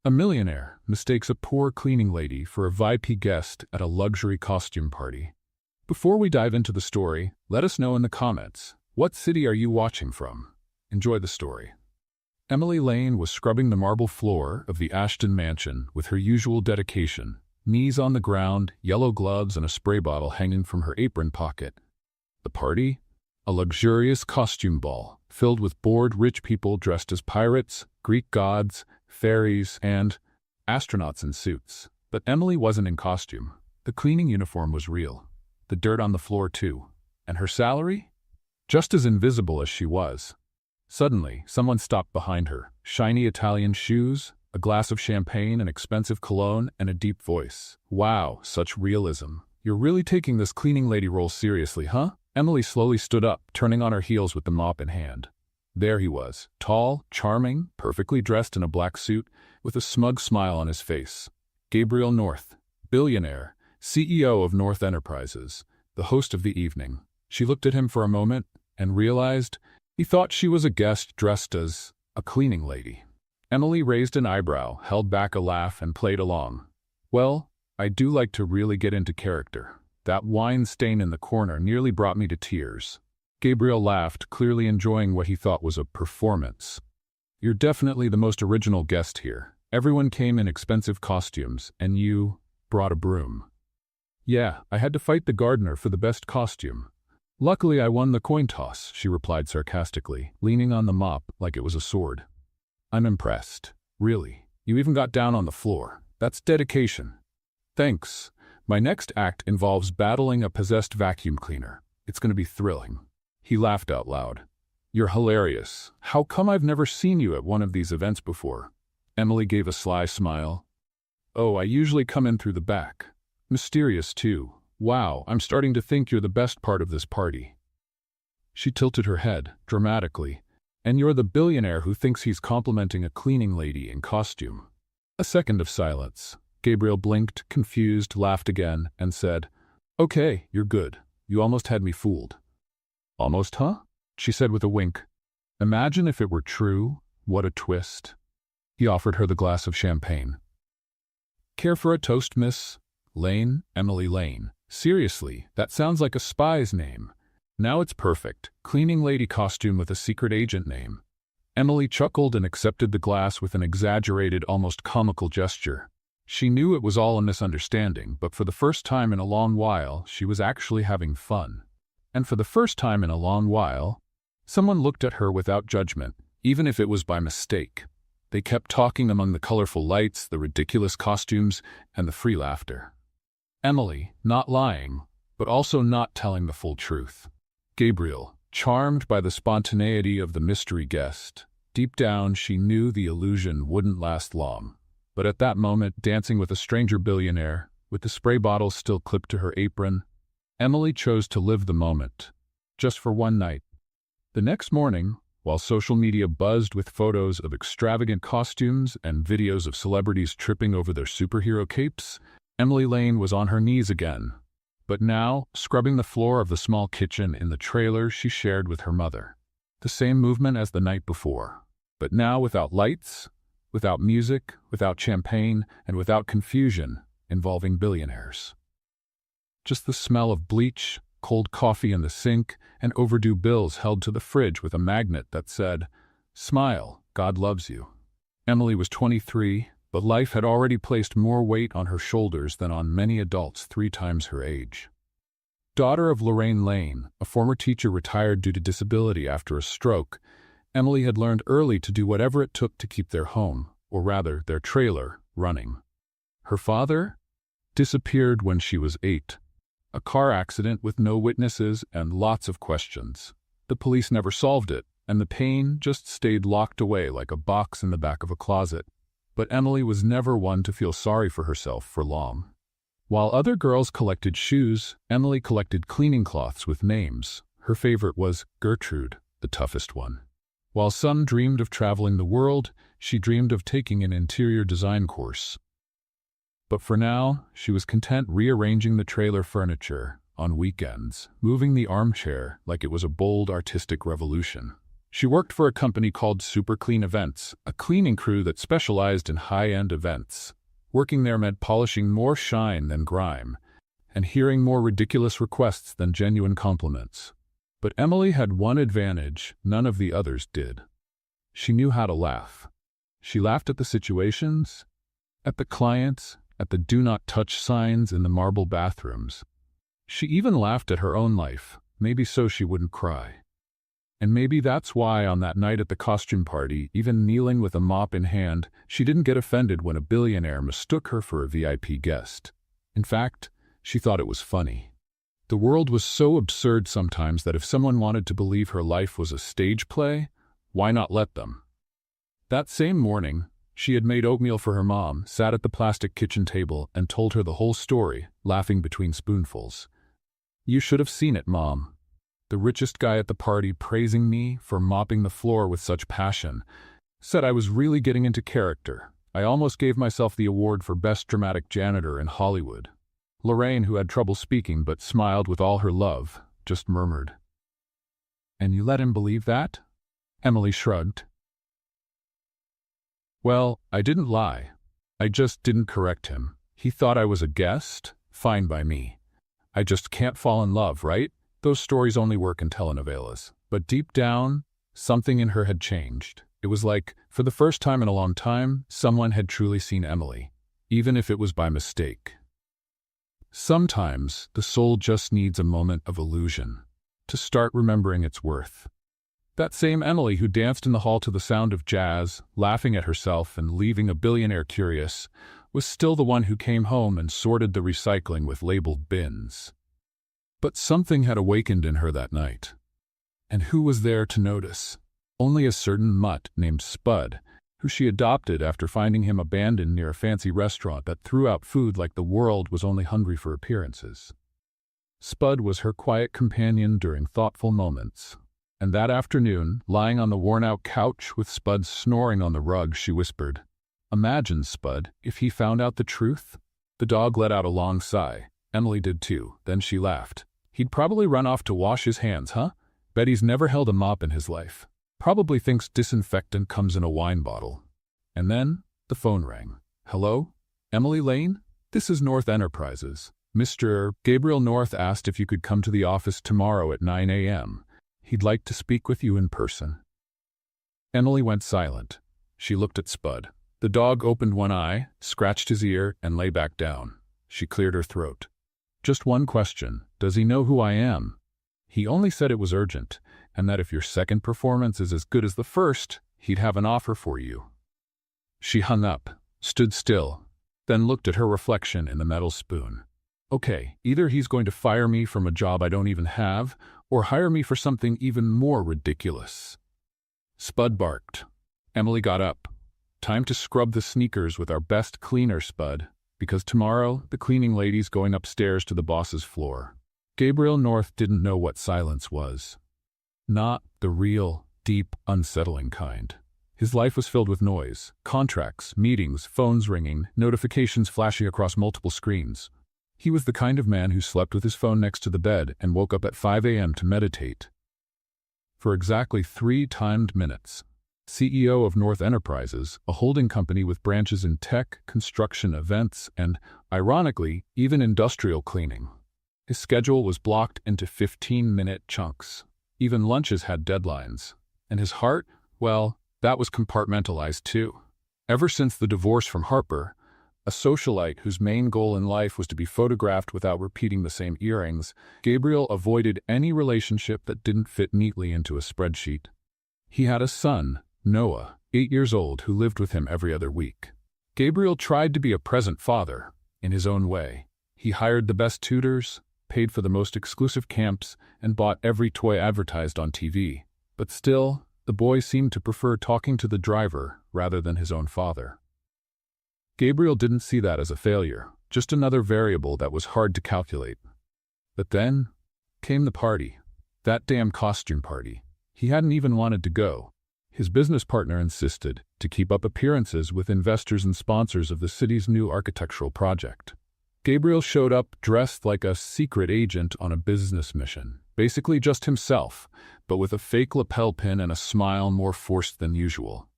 A millionaire mistakes a poor cleaning lady for a VIP guest at a luxury costume party. Before we dive into the story, let us know in the comments, what city are you watching from? Enjoy the story. Emily Lane was scrubbing the marble floor of the Ashton mansion with her usual dedication, knees on the ground, yellow gloves, and a spray bottle hanging from her apron pocket. The party? A luxurious costume ball, filled with bored rich people dressed as pirates, Greek gods, fairies, and astronauts in suits. But Emily wasn't in costume. The cleaning uniform was real. The dirt on the floor too. And her salary? Just as invisible as she was. Suddenly, someone stopped behind her. Shiny Italian shoes, a glass of champagne, an expensive cologne, and a deep voice. Wow, such realism. You're really taking this cleaning lady role seriously, huh? Emily slowly stood up, turning on her heels with the mop in hand. There he was, tall, charming, perfectly dressed in a black suit, with a smug smile on his face. Gabriel North, billionaire, CEO of North Enterprises, the host of the evening. She looked at him for a moment and realized he thought she was a guest dressed as a cleaning lady. Emily raised an eyebrow, held back a laugh, and played along. Well, I do like to really get into character. That wine stain in the corner nearly brought me to tears. Gabriel laughed, clearly enjoying what he thought was a performance. You're definitely the most original guest here. Everyone came in expensive costumes, and you brought a broom. Yeah, I had to fight the gardener for the best costume. Luckily, I won the coin toss, she replied sarcastically, leaning on the mop like it was a sword. I'm impressed. Really. You even got down on the floor. That's dedication. Thanks. My next act involves battling a possessed vacuum cleaner. It's going to be thrilling. He laughed out loud. You're hilarious. How come I've never seen you at one of these events before? Emily gave a sly smile. Oh, I usually come in through the back. Mysterious, too. Wow, I'm starting to think you're the best part of this party. She tilted her head, dramatically. And you're the billionaire who thinks he's complimenting a cleaning lady in costume. A second of silence. Gabriel blinked, confused, laughed again, and said, Okay, you're good. You almost had me fooled. Almost, huh? She said with a wink. Imagine if it were true. What a twist. He offered her the glass of champagne. Care for a toast, Miss Lane? Emily Lane. Seriously, that sounds like a spy's name. Now it's perfect. Cleaning lady costume with a secret agent name. Emily chuckled and accepted the glass with an exaggerated, almost comical gesture. She knew it was all a misunderstanding, but for the first time in a long while, she was actually having fun. And for the first time in a long while, someone looked at her without judgment, even if it was by mistake. They kept talking among the colorful lights, the ridiculous costumes, and the free laughter. Emily, not lying, but also not telling the full truth. Gabriel, charmed by the spontaneity of the mystery guest. Deep down, she knew the illusion wouldn't last long. But at that moment, dancing with a stranger billionaire, with the spray bottle still clipped to her apron, Emily chose to live the moment, just for one night. The next morning, while social media buzzed with photos of extravagant costumes and videos of celebrities tripping over their superhero capes, Emily Lane was on her knees again, but now scrubbing the floor of the small kitchen in the trailer she shared with her mother. The same movement as the night before, but now without lights, without music, without champagne, and without confusion involving billionaires. Just the smell of bleach, cold coffee in the sink, and overdue bills held to the fridge with a magnet that said, Smile, God loves you. Emily was 23, but life had already placed more weight on her shoulders than on many adults 3 times her age. Daughter of Lorraine Lane, a former teacher retired due to disability after a stroke, Emily had learned early to do whatever it took to keep their home, or rather their trailer, running. Her father disappeared when she was 8. A car accident with no witnesses and lots of questions. The police never solved it, and the pain just stayed locked away like a box in the back of a closet. But Emily was never one to feel sorry for herself for long. While other girls collected shoes, Emily collected cleaning cloths with names. Her favorite was Gertrude, the toughest one. While some dreamed of traveling the world, she dreamed of taking an interior design course. But for now, she was content rearranging the trailer furniture on weekends, moving the armchair like it was a bold artistic revolution. She worked for a company called Super Clean Events, a cleaning crew that specialized in high-end events. Working there meant polishing more shine than grime, and hearing more ridiculous requests than genuine compliments. But Emily had one advantage none of the others did. She knew how to laugh. She laughed at the situations, at the clients, at the do not touch signs in the marble bathrooms. She even laughed at her own life, maybe so she wouldn't cry. And maybe that's why on that night at the costume party, even kneeling with a mop in hand, she didn't get offended when a billionaire mistook her for a VIP guest. In fact, she thought it was funny. The world was so absurd sometimes that if someone wanted to believe her life was a stage play, why not let them? That same morning, she had made oatmeal for her mom, sat at the plastic kitchen table, and told her the whole story, laughing between spoonfuls. "You should have seen it, Mom. The richest guy at the party praising me for mopping the floor with such passion. Said I was really getting into character. I almost gave myself the award for Best Dramatic Janitor in Hollywood." Lorraine, who had trouble speaking but smiled with all her love, just murmured, "And you let him believe that?" Emily shrugged. "Well, I didn't lie. I just didn't correct him. He thought I was a guest? Fine by me. I just can't fall in love, right? Those stories only work in telenovelas." But deep down, something in her had changed. It was like, for the first time in a long time, someone had truly seen Emily, even if it was by mistake. Sometimes, the soul just needs a moment of illusion to start remembering its worth. That same Emily who danced in the hall to the sound of jazz, laughing at herself and leaving a billionaire curious, was still the one who came home and sorted the recycling with labeled bins. But something had awakened in her that night. And who was there to notice? Only a certain mutt named Spud, who she adopted after finding him abandoned near a fancy restaurant that threw out food like the world was only hungry for appearances. Spud was her quiet companion during thoughtful moments. And that afternoon, lying on the worn-out couch with Spud snoring on the rug, she whispered, "Imagine, Spud, if he found out the truth." The dog let out a long sigh. Emily did too. Then she laughed. "He'd probably run off to wash his hands, huh? Bet he's never held a mop in his life. Probably thinks disinfectant comes in a wine bottle." And then the phone rang. "Hello? Emily Lane? This is North Enterprises. Mr. Gabriel North asked if you could come to the office tomorrow at 9 a.m. He'd like to speak with you in person." Emily went silent. She looked at Spud. The dog opened one eye, scratched his ear, and lay back down. She cleared her throat. "Just one question. Does he know who I am?" "He only said it was urgent, and that if your second performance is as good as the first, he'd have an offer for you." She hung up, stood still, then looked at her reflection in the metal spoon. "Okay, either he's going to fire me from a job I don't even have, or hire me for something even more ridiculous." Spud barked. Emily got up. "Time to scrub the sneakers with our best cleaner, Spud, because tomorrow the cleaning lady's going upstairs to the boss's floor." Gabriel North didn't know what silence was. Not the real, deep, unsettling kind. His life was filled with noise, contracts, meetings, phones ringing, notifications flashing across multiple screens. He was the kind of man who slept with his phone next to the bed and woke up at 5 a.m. to meditate. For exactly 3 timed minutes, CEO of North Enterprises, a holding company with branches in tech, construction, events, and, ironically, even industrial cleaning. His schedule was blocked into 15-minute chunks. Even lunches had deadlines. And his heart, well, that was compartmentalized too. Ever since the divorce from Harper, a socialite whose main goal in life was to be photographed without repeating the same earrings, Gabriel avoided any relationship that didn't fit neatly into a spreadsheet. He had a son, Noah, 8 years old, who lived with him every other week. Gabriel tried to be a present father, in his own way. He hired the best tutors, paid for the most exclusive camps, and bought every toy advertised on TV. But still, the boy seemed to prefer talking to the driver rather than his own father. Gabriel didn't see that as a failure, just another variable that was hard to calculate. But then came the party. That damn costume party. He hadn't even wanted to go. His business partner insisted to keep up appearances with investors and sponsors of the city's new architectural project. Gabriel showed up dressed like a secret agent on a business mission, basically just himself, but with a fake lapel pin and a smile more forced than usual.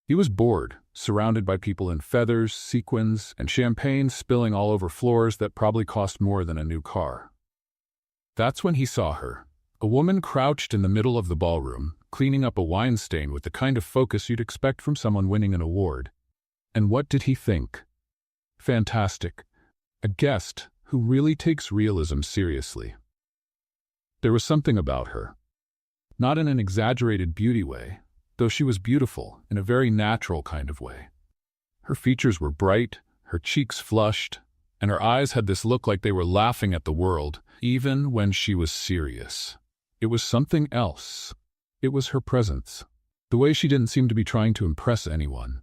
He was bored, surrounded by people in feathers, sequins, and champagne spilling all over floors that probably cost more than a new car. That's when he saw her, a woman crouched in the middle of the ballroom, cleaning up a wine stain with the kind of focus you'd expect from someone winning an award. And what did he think? Fantastic. A guest who really takes realism seriously. There was something about her. Not in an exaggerated beauty way, though she was beautiful in a very natural kind of way. Her features were bright, her cheeks flushed, and her eyes had this look like they were laughing at the world, even when she was serious. It was something else. It was her presence. The way she didn't seem to be trying to impress anyone.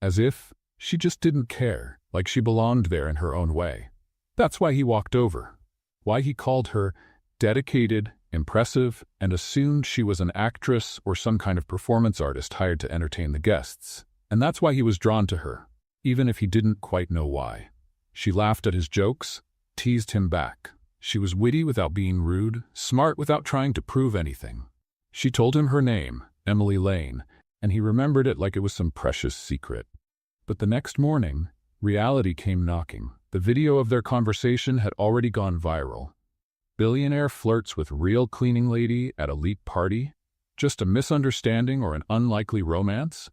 As if she just didn't care, like she belonged there in her own way. That's why he walked over. Why he called her dedicated, impressive, and assumed she was an actress or some kind of performance artist hired to entertain the guests. And that's why he was drawn to her, even if he didn't quite know why. She laughed at his jokes, teased him back. She was witty without being rude, smart without trying to prove anything. She told him her name, Emily Lane, and he remembered it like it was some precious secret. But the next morning, reality came knocking. The video of their conversation had already gone viral. Billionaire flirts with real cleaning lady at elite party? Just a misunderstanding or an unlikely romance?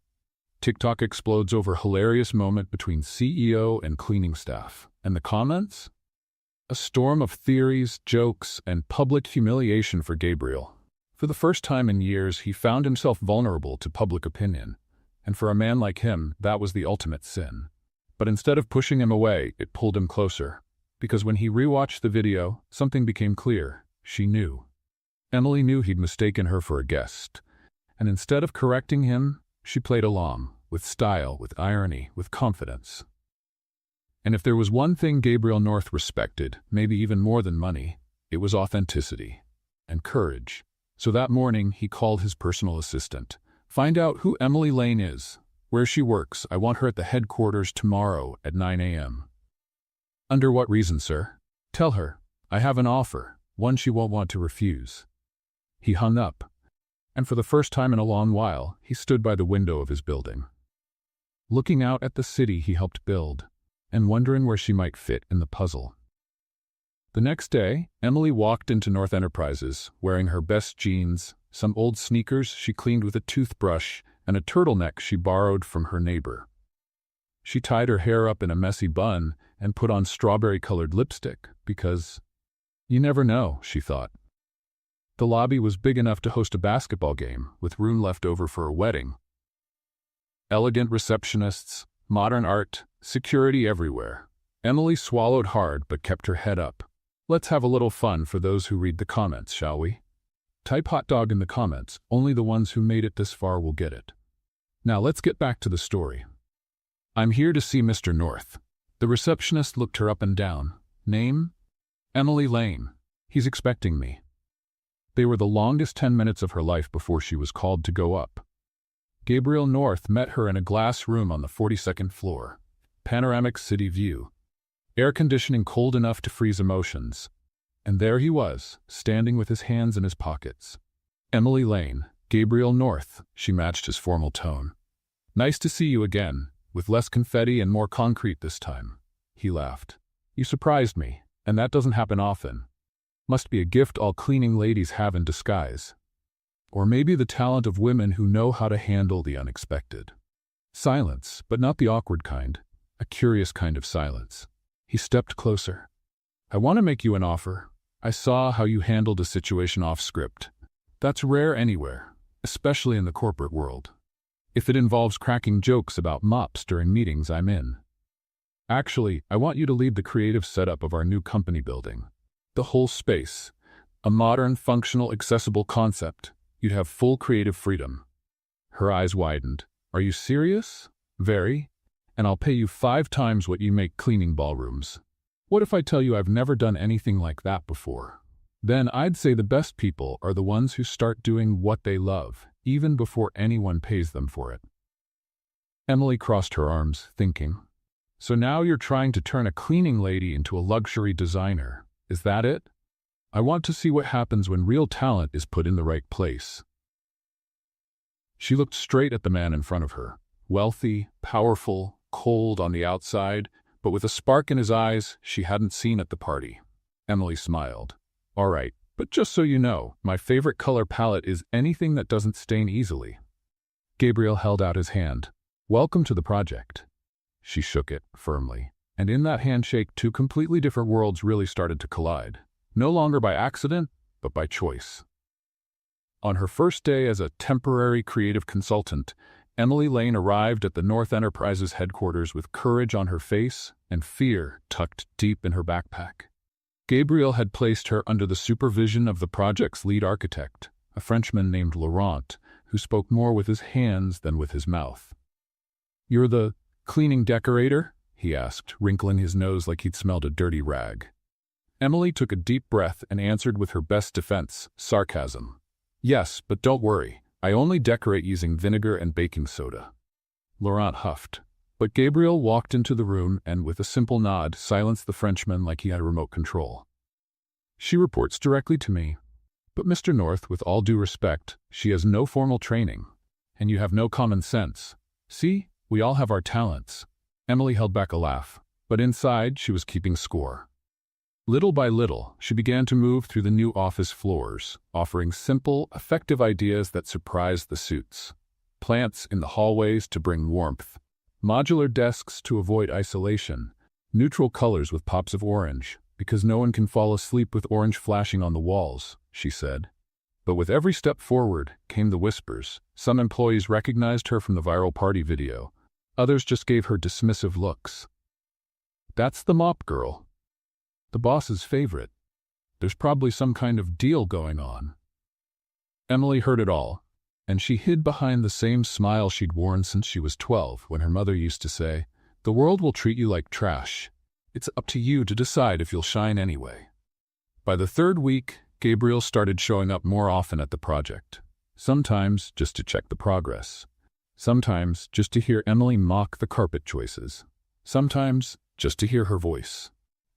TikTok explodes over hilarious moment between CEO and cleaning staff. And the comments? A storm of theories, jokes, and public humiliation for Gabriel. For the first time in years, he found himself vulnerable to public opinion. And for a man like him, that was the ultimate sin. But instead of pushing him away, it pulled him closer. Because when he rewatched the video, something became clear. She knew. Emily knew he'd mistaken her for a guest. And instead of correcting him, she played along, with style, with irony, with confidence. And if there was one thing Gabriel North respected, maybe even more than money, it was authenticity and courage. So that morning, he called his personal assistant. Find out who Emily Lane is, where she works. I want her at the headquarters tomorrow at 9 a.m. Under what reason, sir? Tell her, I have an offer, one she won't want to refuse. He hung up, and for the first time in a long while, he stood by the window of his building. Looking out at the city he helped build, and wondering where she might fit in the puzzle. The next day, Emily walked into North Enterprises, wearing her best jeans, some old sneakers she cleaned with a toothbrush, and a turtleneck she borrowed from her neighbor. She tied her hair up in a messy bun and put on strawberry-colored lipstick because, you never know, she thought. The lobby was big enough to host a basketball game, with room left over for a wedding. Elegant receptionists, modern art, security everywhere. Emily swallowed hard but kept her head up. Let's have a little fun for those who read the comments, shall we? Type hot dog in the comments. Only the ones who made it this far will get it. Now let's get back to the story. I'm here to see Mr. North. The receptionist looked her up and down. Name? Emily Lane. He's expecting me. They were the longest 10 minutes of her life before she was called to go up. Gabriel North met her in a glass room on the 42nd floor. Panoramic city view. Air conditioning cold enough to freeze emotions. And there he was, standing with his hands in his pockets. Emily Lane, Gabriel North, she matched his formal tone. Nice to see you again, with less confetti and more concrete this time. He laughed. You surprised me, and that doesn't happen often. Must be a gift all cleaning ladies have in disguise. Or maybe the talent of women who know how to handle the unexpected. Silence, but not the awkward kind. A curious kind of silence. He stepped closer. I want to make you an offer. I saw how you handled a situation off script. That's rare anywhere, especially in the corporate world. If it involves cracking jokes about mops during meetings, I'm in. Actually, I want you to lead the creative setup of our new company building. The whole space. A modern, functional, accessible concept. You'd have full creative freedom. Her eyes widened. Are you serious? Very. And I'll pay you 5 times what you make cleaning ballrooms. What if I tell you I've never done anything like that before? Then I'd say the best people are the ones who start doing what they love, even before anyone pays them for it. Emily crossed her arms, thinking. So now you're trying to turn a cleaning lady into a luxury designer. Is that it? I want to see what happens when real talent is put in the right place. She looked straight at the man in front of her. Wealthy, powerful, cold on the outside, but with a spark in his eyes she hadn't seen at the party. Emily smiled. All right, but just so you know, my favorite color palette is anything that doesn't stain easily. Gabriel held out his hand. Welcome to the project. She shook it firmly, and in that handshake 2 completely different worlds really started to collide. No longer by accident, but by choice. On her first day as a temporary creative consultant, Emily Lane arrived at the North Enterprises headquarters with courage on her face and fear tucked deep in her backpack. Gabriel had placed her under the supervision of the project's lead architect, a Frenchman named Laurent, who spoke more with his hands than with his mouth. "You're the cleaning decorator?" he asked, wrinkling his nose like he'd smelled a dirty rag. Emily took a deep breath and answered with her best defense, sarcasm. "Yes, but don't worry. I only decorate using vinegar and baking soda." Laurent huffed, but Gabriel walked into the room and, with a simple nod, silenced the Frenchman like he had remote control. "She reports directly to me. But Mr. North, with all due respect, she has no formal training. And you have no common sense. See, we all have our talents." Emily held back a laugh, but inside she was keeping score. Little by little, she began to move through the new office floors, offering simple, effective ideas that surprised the suits. Plants in the hallways to bring warmth, modular desks to avoid isolation, neutral colors with pops of orange, because no one can fall asleep with orange flashing on the walls, she said. But with every step forward came the whispers. Some employees recognized her from the viral party video. Others just gave her dismissive looks. "That's the mop girl. The boss's favorite. There's probably some kind of deal going on." Emily heard it all, and she hid behind the same smile she'd worn since she was 12, when her mother used to say, "The world will treat you like trash. It's up to you to decide if you'll shine anyway." By the 3rd week, Gabriel started showing up more often at the project. Sometimes just to check the progress. Sometimes just to hear Emily mock the carpet choices. Sometimes just to hear her voice.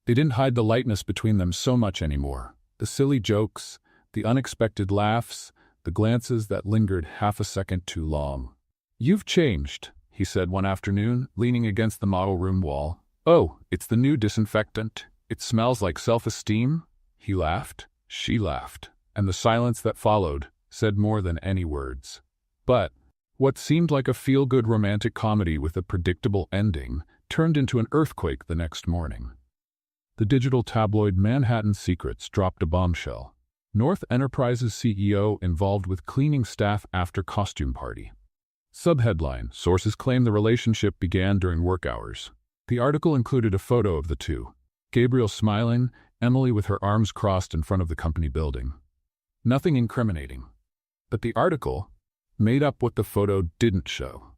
They didn't hide the lightness between them so much anymore. The silly jokes, the unexpected laughs, the glances that lingered half a second too long. "You've changed," he said one afternoon, leaning against the model room wall. "Oh, it's the new disinfectant. It smells like self-esteem." He laughed, she laughed, and the silence that followed said more than any words. But what seemed like a feel-good romantic comedy with a predictable ending turned into an earthquake the next morning. The digital tabloid Manhattan Secrets dropped a bombshell. North Enterprises CEO involved with cleaning staff after costume party. Subheadline: Sources claim the relationship began during work hours. The article included a photo of the two. Gabriel smiling, Emily with her arms crossed in front of the company building. Nothing incriminating. But the article made up what the photo didn't show.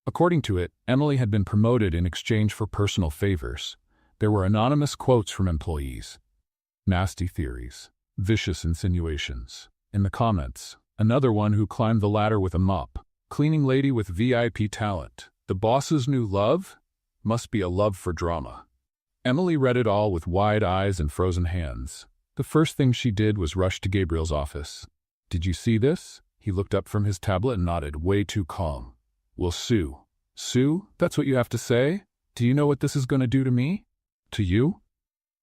According to it, Emily had been promoted in exchange for personal favors. There were anonymous quotes from employees. Nasty theories. Vicious insinuations. In the comments, another one who climbed the ladder with a mop. Cleaning lady with VIP talent. The boss's new love? Must be a love for drama. Emily read it all with wide eyes and frozen hands. The first thing she did was rush to Gabriel's office. "Did you see this?" He looked up from his tablet and nodded, way too calm. "Well, Sue." "Sue? That's what you have to say? Do you know what this is going to do to me?" "To you?"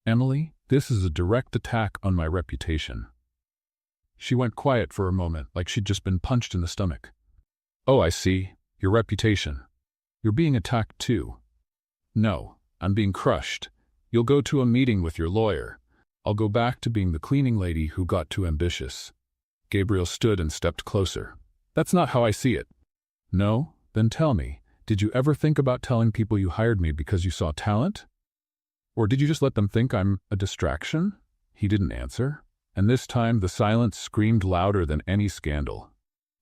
"Emily, this is a direct attack on my reputation." She went quiet for a moment, like she'd just been punched in the stomach. "Oh, I see. Your reputation. You're being attacked too." "No, I'm being crushed. You'll go to a meeting with your lawyer. I'll go back to being the cleaning lady who got too ambitious." Gabriel stood and stepped closer. "That's not how I see it." "No? Then tell me, did you ever think about telling people you hired me because you saw talent? Or did you just let them think I'm a distraction?" He didn't answer, and this time the silence screamed louder than any scandal.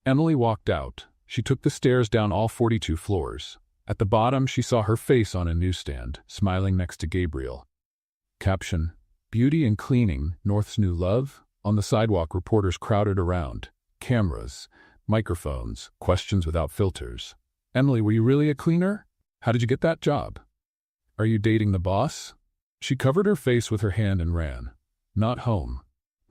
Emily walked out. She took the stairs down all 42 floors. At the bottom, she saw her face on a newsstand, smiling next to Gabriel. Caption: Beauty and Cleaning, North's New Love. On the sidewalk, reporters crowded around. Cameras, microphones, questions without filters. "Emily, were you really a cleaner? How did you get that job? Are you dating the boss?" She covered her face with her hand and ran. "Not home.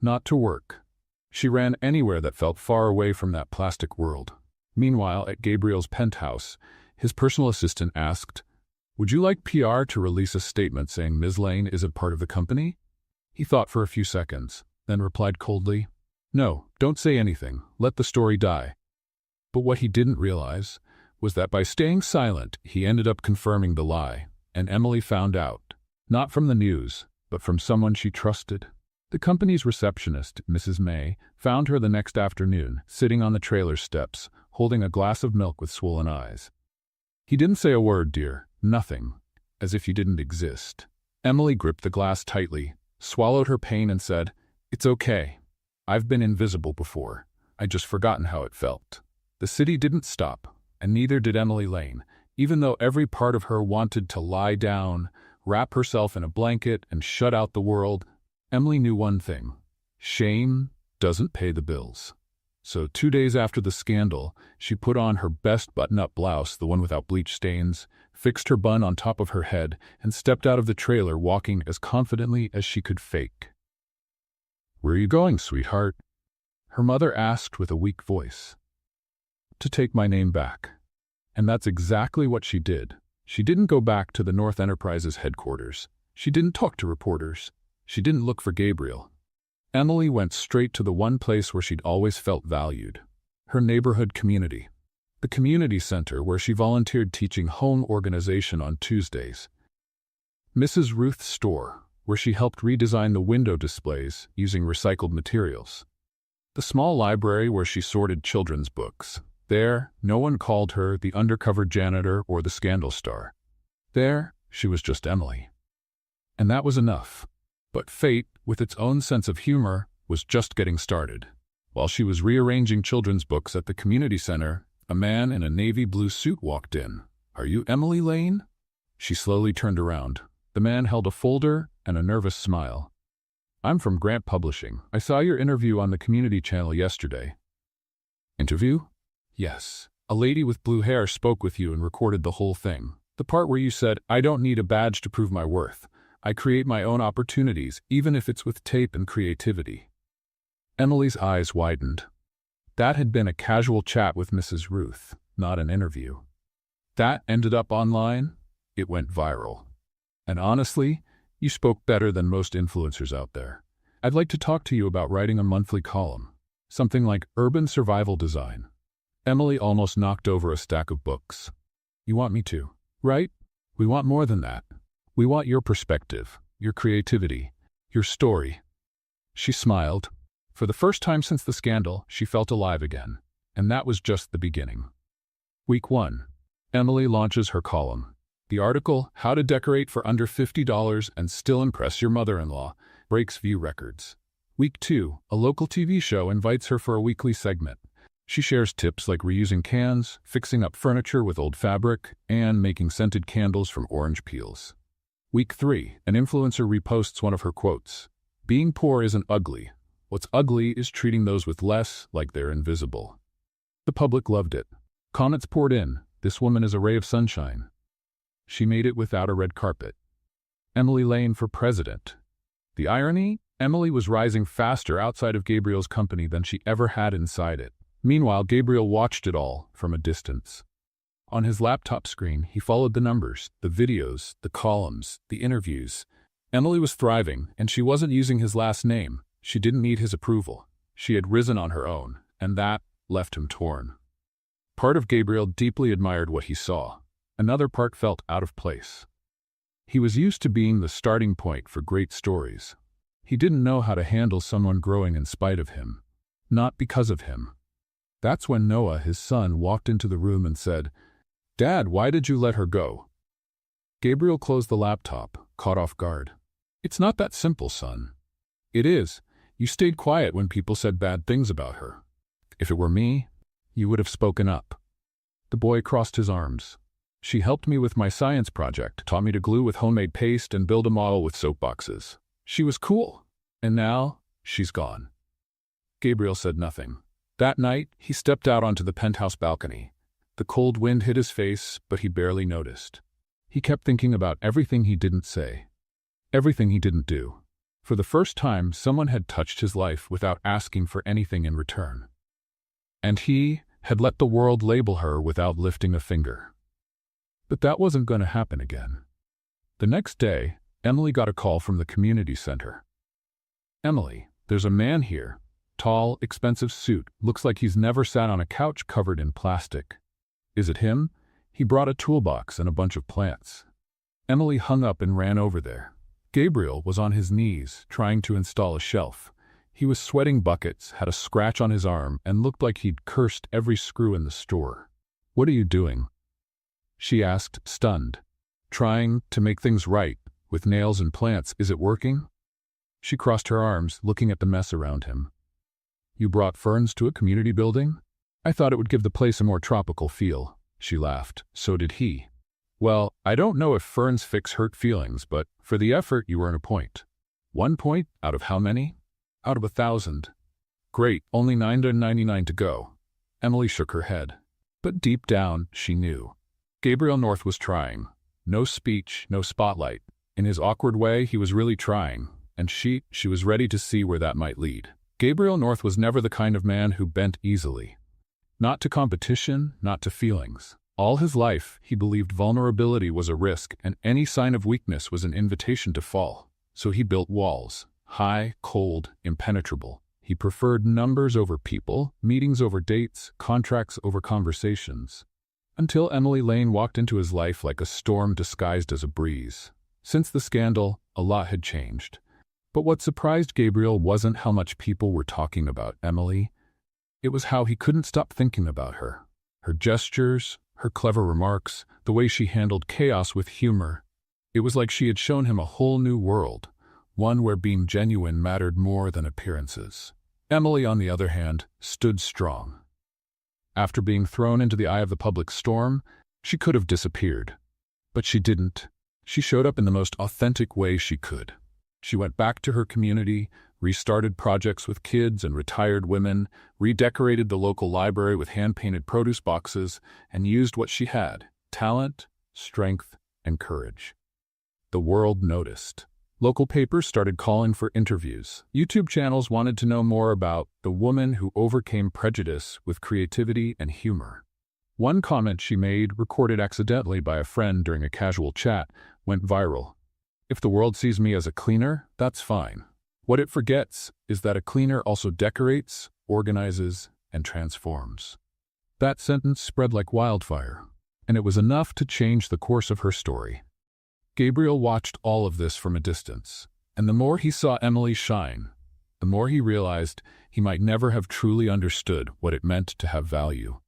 Not to work. She ran anywhere that felt far away from that plastic world. Meanwhile, at Gabriel's penthouse, his personal assistant asked, "Would you like PR to release a statement saying Ms. Lane is a part of the company?" He thought for a few seconds, then replied coldly, "No, don't say anything. Let the story die." But what he didn't realize was that by staying silent, he ended up confirming the lie, and Emily found out, not from the news, but from someone she trusted. The company's receptionist, Mrs. May, found her the next afternoon, sitting on the trailer steps, holding a glass of milk with swollen eyes. "He didn't say a word, dear. Nothing. As if you didn't exist." Emily gripped the glass tightly, swallowed her pain and said, "It's okay. I've been invisible before. I'd just forgotten how it felt." The city didn't stop, and neither did Emily Lane, even though every part of her wanted to lie down, wrap herself in a blanket, and shut out the world. Emily knew one thing: shame doesn't pay the bills. So 2 days after the scandal, she put on her best button-up blouse, the one without bleach stains, fixed her bun on top of her head, and stepped out of the trailer walking as confidently as she could fake. "Where are you going, sweetheart?" her mother asked with a weak voice. "To take my name back." And that's exactly what she did. She didn't go back to the North Enterprises headquarters. She didn't talk to reporters. She didn't look for Gabriel. Emily went straight to the one place where she'd always felt valued: her neighborhood community. The community center where she volunteered teaching home organization on Tuesdays. Mrs. Ruth's store, where she helped redesign the window displays using recycled materials. The small library where she sorted children's books. There, no one called her the undercover janitor or the scandal star. There, she was just Emily. And that was enough. But fate, with its own sense of humor, was just getting started. While she was rearranging children's books at the community center, a man in a navy blue suit walked in. "Are you Emily Lane?" She slowly turned around. The man held a folder and a nervous smile. "I'm from Grant Publishing. I saw your interview on the community channel yesterday." "Interview?" "Yes. A lady with blue hair spoke with you and recorded the whole thing. The part where you said, 'I don't need a badge to prove my worth. I create my own opportunities, even if it's with tape and creativity.'" Emily's eyes widened. That had been a casual chat with Mrs. Ruth, not an interview. That ended up online. It went viral. "And honestly, you spoke better than most influencers out there. I'd like to talk to you about writing a monthly column. Something like urban survival design." Emily almost knocked over a stack of books. "You want me to, right? We want more than that. We want your perspective, your creativity, your story." She smiled. For the first time since the scandal, she felt alive again. And that was just the beginning. Week 1. Emily launches her column. The article, "How to Decorate for Under $50 and Still Impress Your Mother-in-Law," breaks view records. Week 2. A local TV show invites her for a weekly segment. She shares tips like reusing cans, fixing up furniture with old fabric, and making scented candles from orange peels. Week 3. An influencer reposts one of her quotes: "Being poor isn't ugly. What's ugly is treating those with less like they're invisible." The public loved it. Comments poured in. "This woman is a ray of sunshine." She made it without a red carpet. Emily Lane for president. The irony? Emily was rising faster outside of Gabriel's company than she ever had inside it. Meanwhile, Gabriel watched it all from a distance. On his laptop screen, he followed the numbers, the videos, the columns, the interviews. Emily was thriving, and she wasn't using his last name. She didn't need his approval. She had risen on her own, and that left him torn. Part of Gabriel deeply admired what he saw. Another part felt out of place. He was used to being the starting point for great stories. He didn't know how to handle someone growing in spite of him. Not because of him. That's when Noah, his son, walked into the room and said, "Dad, why did you let her go?" Gabriel closed the laptop, caught off guard. "It's not that simple, son." "It is. You stayed quiet when people said bad things about her. If it were me, you would have spoken up." The boy crossed his arms. "She helped me with my science project, taught me to glue with homemade paste and build a model with soap boxes. She was cool. And now, she's gone." Gabriel said nothing. That night, he stepped out onto the penthouse balcony. The cold wind hit his face, but he barely noticed. He kept thinking about everything he didn't say. Everything he didn't do. For the first time, someone had touched his life without asking for anything in return. And he had let the world label her without lifting a finger. But that wasn't going to happen again. The next day, Emily got a call from the community center. "Emily, there's a man here. Tall, expensive suit. Looks like he's never sat on a couch covered in plastic. Is it him? He brought a toolbox and a bunch of plants." Emily hung up and ran over there. Gabriel was on his knees, trying to install a shelf. He was sweating buckets, had a scratch on his arm, and looked like he'd cursed every screw in the store. "What are you doing?" she asked, stunned. "Trying to make things right, with nails and plants. Is it working?" She crossed her arms, looking at the mess around him. "You brought ferns to a community building? I thought it would give the place a more tropical feel." She laughed. "So did he." "Well, I don't know if ferns fix hurt feelings, but for the effort you earn a point." "1 point? Out of how many?" "Out of 1,000. "Great, only 999 to go." Emily shook her head. But deep down, she knew. Gabriel North was trying. No speech, no spotlight. In his awkward way, he was really trying, and she was ready to see where that might lead. Gabriel North was never the kind of man who bent easily. Not to competition, not to feelings. All his life, he believed vulnerability was a risk, and any sign of weakness was an invitation to fall. So he built walls. High, cold, impenetrable. He preferred numbers over people, meetings over dates, contracts over conversations. Until Emily Lane walked into his life like a storm disguised as a breeze. Since the scandal, a lot had changed. But what surprised Gabriel wasn't how much people were talking about Emily. It was how he couldn't stop thinking about her. Her gestures, her clever remarks, the way she handled chaos with humor. It was like she had shown him a whole new world, one where being genuine mattered more than appearances. Emily, on the other hand, stood strong. After being thrown into the eye of the public storm, she could have disappeared. But she didn't. She showed up in the most authentic way she could. She went back to her community, restarted projects with kids and retired women, redecorated the local library with hand-painted produce boxes, and used what she had: talent, strength, and courage. The world noticed. Local papers started calling for interviews. YouTube channels wanted to know more about the woman who overcame prejudice with creativity and humor. One comment she made, recorded accidentally by a friend during a casual chat, went viral. "If the world sees me as a cleaner, that's fine. What it forgets is that a cleaner also decorates, organizes, and transforms." That sentence spread like wildfire, and it was enough to change the course of her story. Gabriel watched all of this from a distance, and the more he saw Emily shine, the more he realized he might never have truly understood what it meant to have value.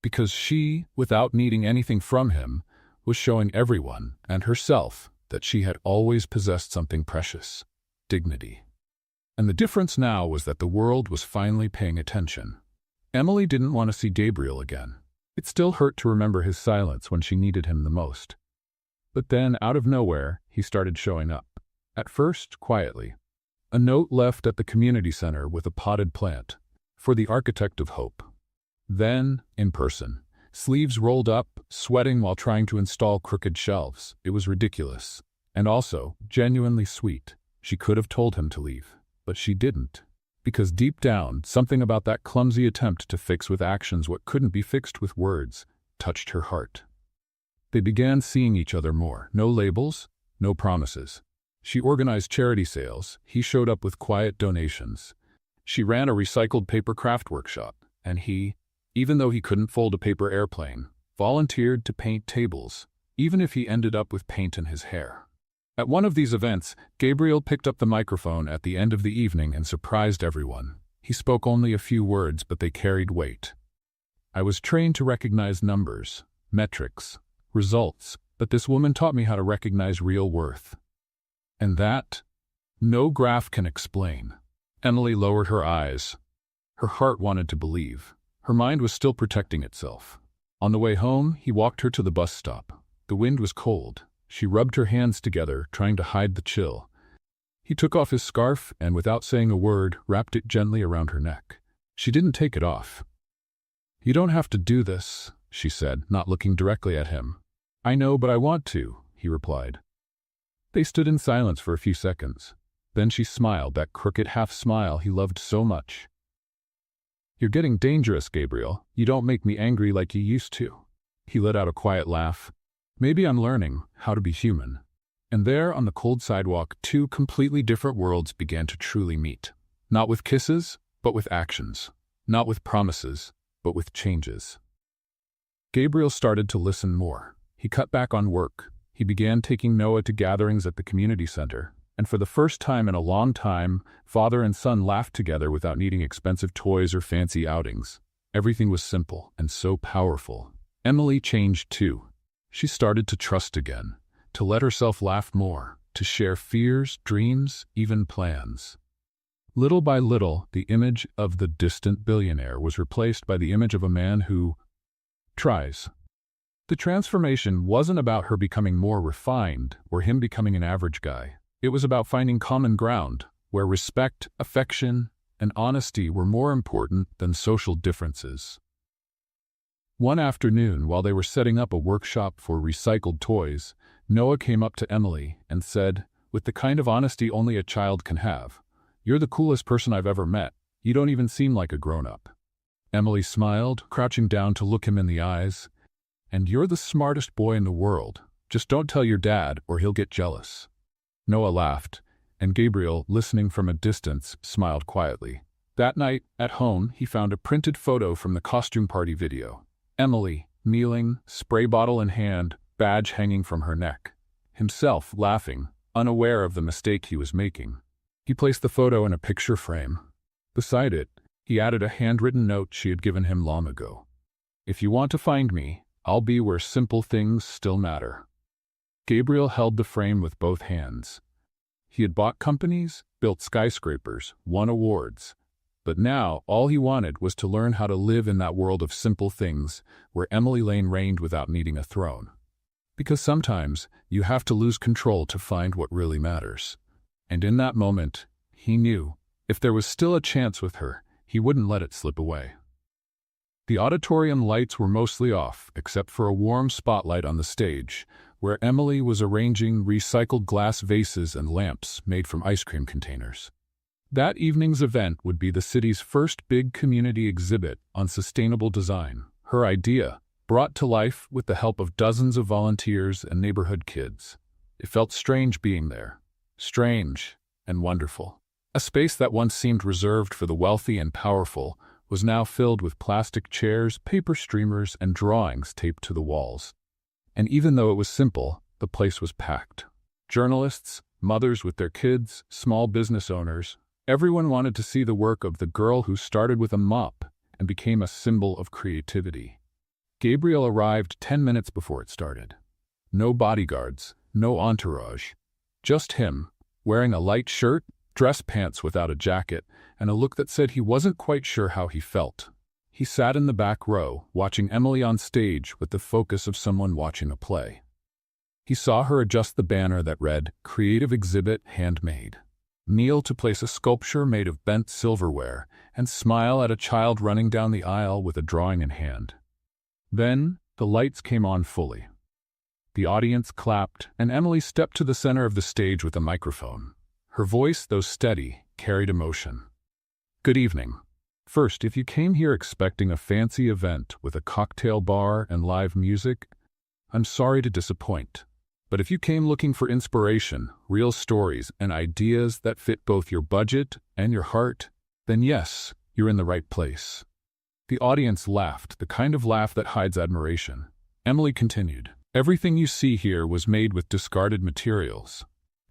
Because she, without needing anything from him, was showing everyone, and herself, that she had always possessed something precious: dignity. And the difference now was that the world was finally paying attention. Emily didn't want to see Gabriel again. It still hurt to remember his silence when she needed him the most. But then, out of nowhere, he started showing up. At first, quietly. A note left at the community center with a potted plant, for the architect of hope. Then, in person. Sleeves rolled up, sweating while trying to install crooked shelves. It was ridiculous. And also, genuinely sweet. She could have told him to leave. But she didn't. Because deep down, something about that clumsy attempt to fix with actions what couldn't be fixed with words touched her heart. They began seeing each other more. No labels, no promises. She organized charity sales. He showed up with quiet donations. She ran a recycled paper craft workshop. And he, even though he couldn't fold a paper airplane, volunteered to paint tables, even if he ended up with paint in his hair. At one of these events, Gabriel picked up the microphone at the end of the evening and surprised everyone. He spoke only a few words, but they carried weight. "I was trained to recognize numbers, metrics, results, but this woman taught me how to recognize real worth. And that, no graph can explain." Emily lowered her eyes. Her heart wanted to believe. Her mind was still protecting itself. On the way home, he walked her to the bus stop. The wind was cold. She rubbed her hands together, trying to hide the chill. He took off his scarf and, without saying a word, wrapped it gently around her neck. She didn't take it off. "You don't have to do this," she said, not looking directly at him. "I know, but I want to," he replied. They stood in silence for a few seconds. Then she smiled, that crooked half-smile he loved so much. "You're getting dangerous, Gabriel. You don't make me angry like you used to." He let out a quiet laugh. "Maybe I'm learning how to be human." And there, on the cold sidewalk, two completely different worlds began to truly meet. Not with kisses, but with actions. Not with promises, but with changes. Gabriel started to listen more. He cut back on work. He began taking Noah to gatherings at the community center. And for the first time in a long time, father and son laughed together without needing expensive toys or fancy outings. Everything was simple and so powerful. Emily changed too. She started to trust again, to let herself laugh more, to share fears, dreams, even plans. Little by little, the image of the distant billionaire was replaced by the image of a man who tries. The transformation wasn't about her becoming more refined or him becoming an average guy. It was about finding common ground, where respect, affection, and honesty were more important than social differences. One afternoon, while they were setting up a workshop for recycled toys, Noah came up to Emily and said, with the kind of honesty only a child can have, "You're the coolest person I've ever met. You don't even seem like a grown-up." Emily smiled, crouching down to look him in the eyes. "And you're the smartest boy in the world. Just don't tell your dad or he'll get jealous." Noah laughed, and Gabriel, listening from a distance, smiled quietly. That night, at home, he found a printed photo from the costume party video. Emily, kneeling, spray bottle in hand, badge hanging from her neck. Himself, laughing, unaware of the mistake he was making. He placed the photo in a picture frame. Beside it, he added a handwritten note she had given him long ago. "If you want to find me, I'll be where simple things still matter." Gabriel held the frame with both hands. He had bought companies, built skyscrapers, won awards. But now, all he wanted was to learn how to live in that world of simple things where Emily Lane reigned without needing a throne. Because sometimes, you have to lose control to find what really matters. And in that moment, he knew, if there was still a chance with her, he wouldn't let it slip away. The auditorium lights were mostly off, except for a warm spotlight on the stage, where Emily was arranging recycled glass vases and lamps made from ice cream containers. That evening's event would be the city's first big community exhibit on sustainable design, her idea, brought to life with the help of dozens of volunteers and neighborhood kids. It felt strange being there. Strange and wonderful. A space that once seemed reserved for the wealthy and powerful was now filled with plastic chairs, paper streamers, and drawings taped to the walls. And even though it was simple, the place was packed. Journalists, mothers with their kids, small business owners, everyone wanted to see the work of the girl who started with a mop and became a symbol of creativity. Gabriel arrived 10 minutes before it started. No bodyguards, no entourage. Just him, wearing a light shirt, dress pants without a jacket, and a look that said he wasn't quite sure how he felt. He sat in the back row, watching Emily on stage with the focus of someone watching a play. He saw her adjust the banner that read, "Creative Exhibit Handmade," kneel to place a sculpture made of bent silverware, and smile at a child running down the aisle with a drawing in hand. Then, the lights came on fully. The audience clapped, and Emily stepped to the center of the stage with a microphone. Her voice, though steady, carried emotion. "Good evening. First, if you came here expecting a fancy event with a cocktail bar and live music, I'm sorry to disappoint. But if you came looking for inspiration, real stories, and ideas that fit both your budget and your heart, then yes, you're in the right place." The audience laughed, the kind of laugh that hides admiration. Emily continued, "Everything you see here was made with discarded materials,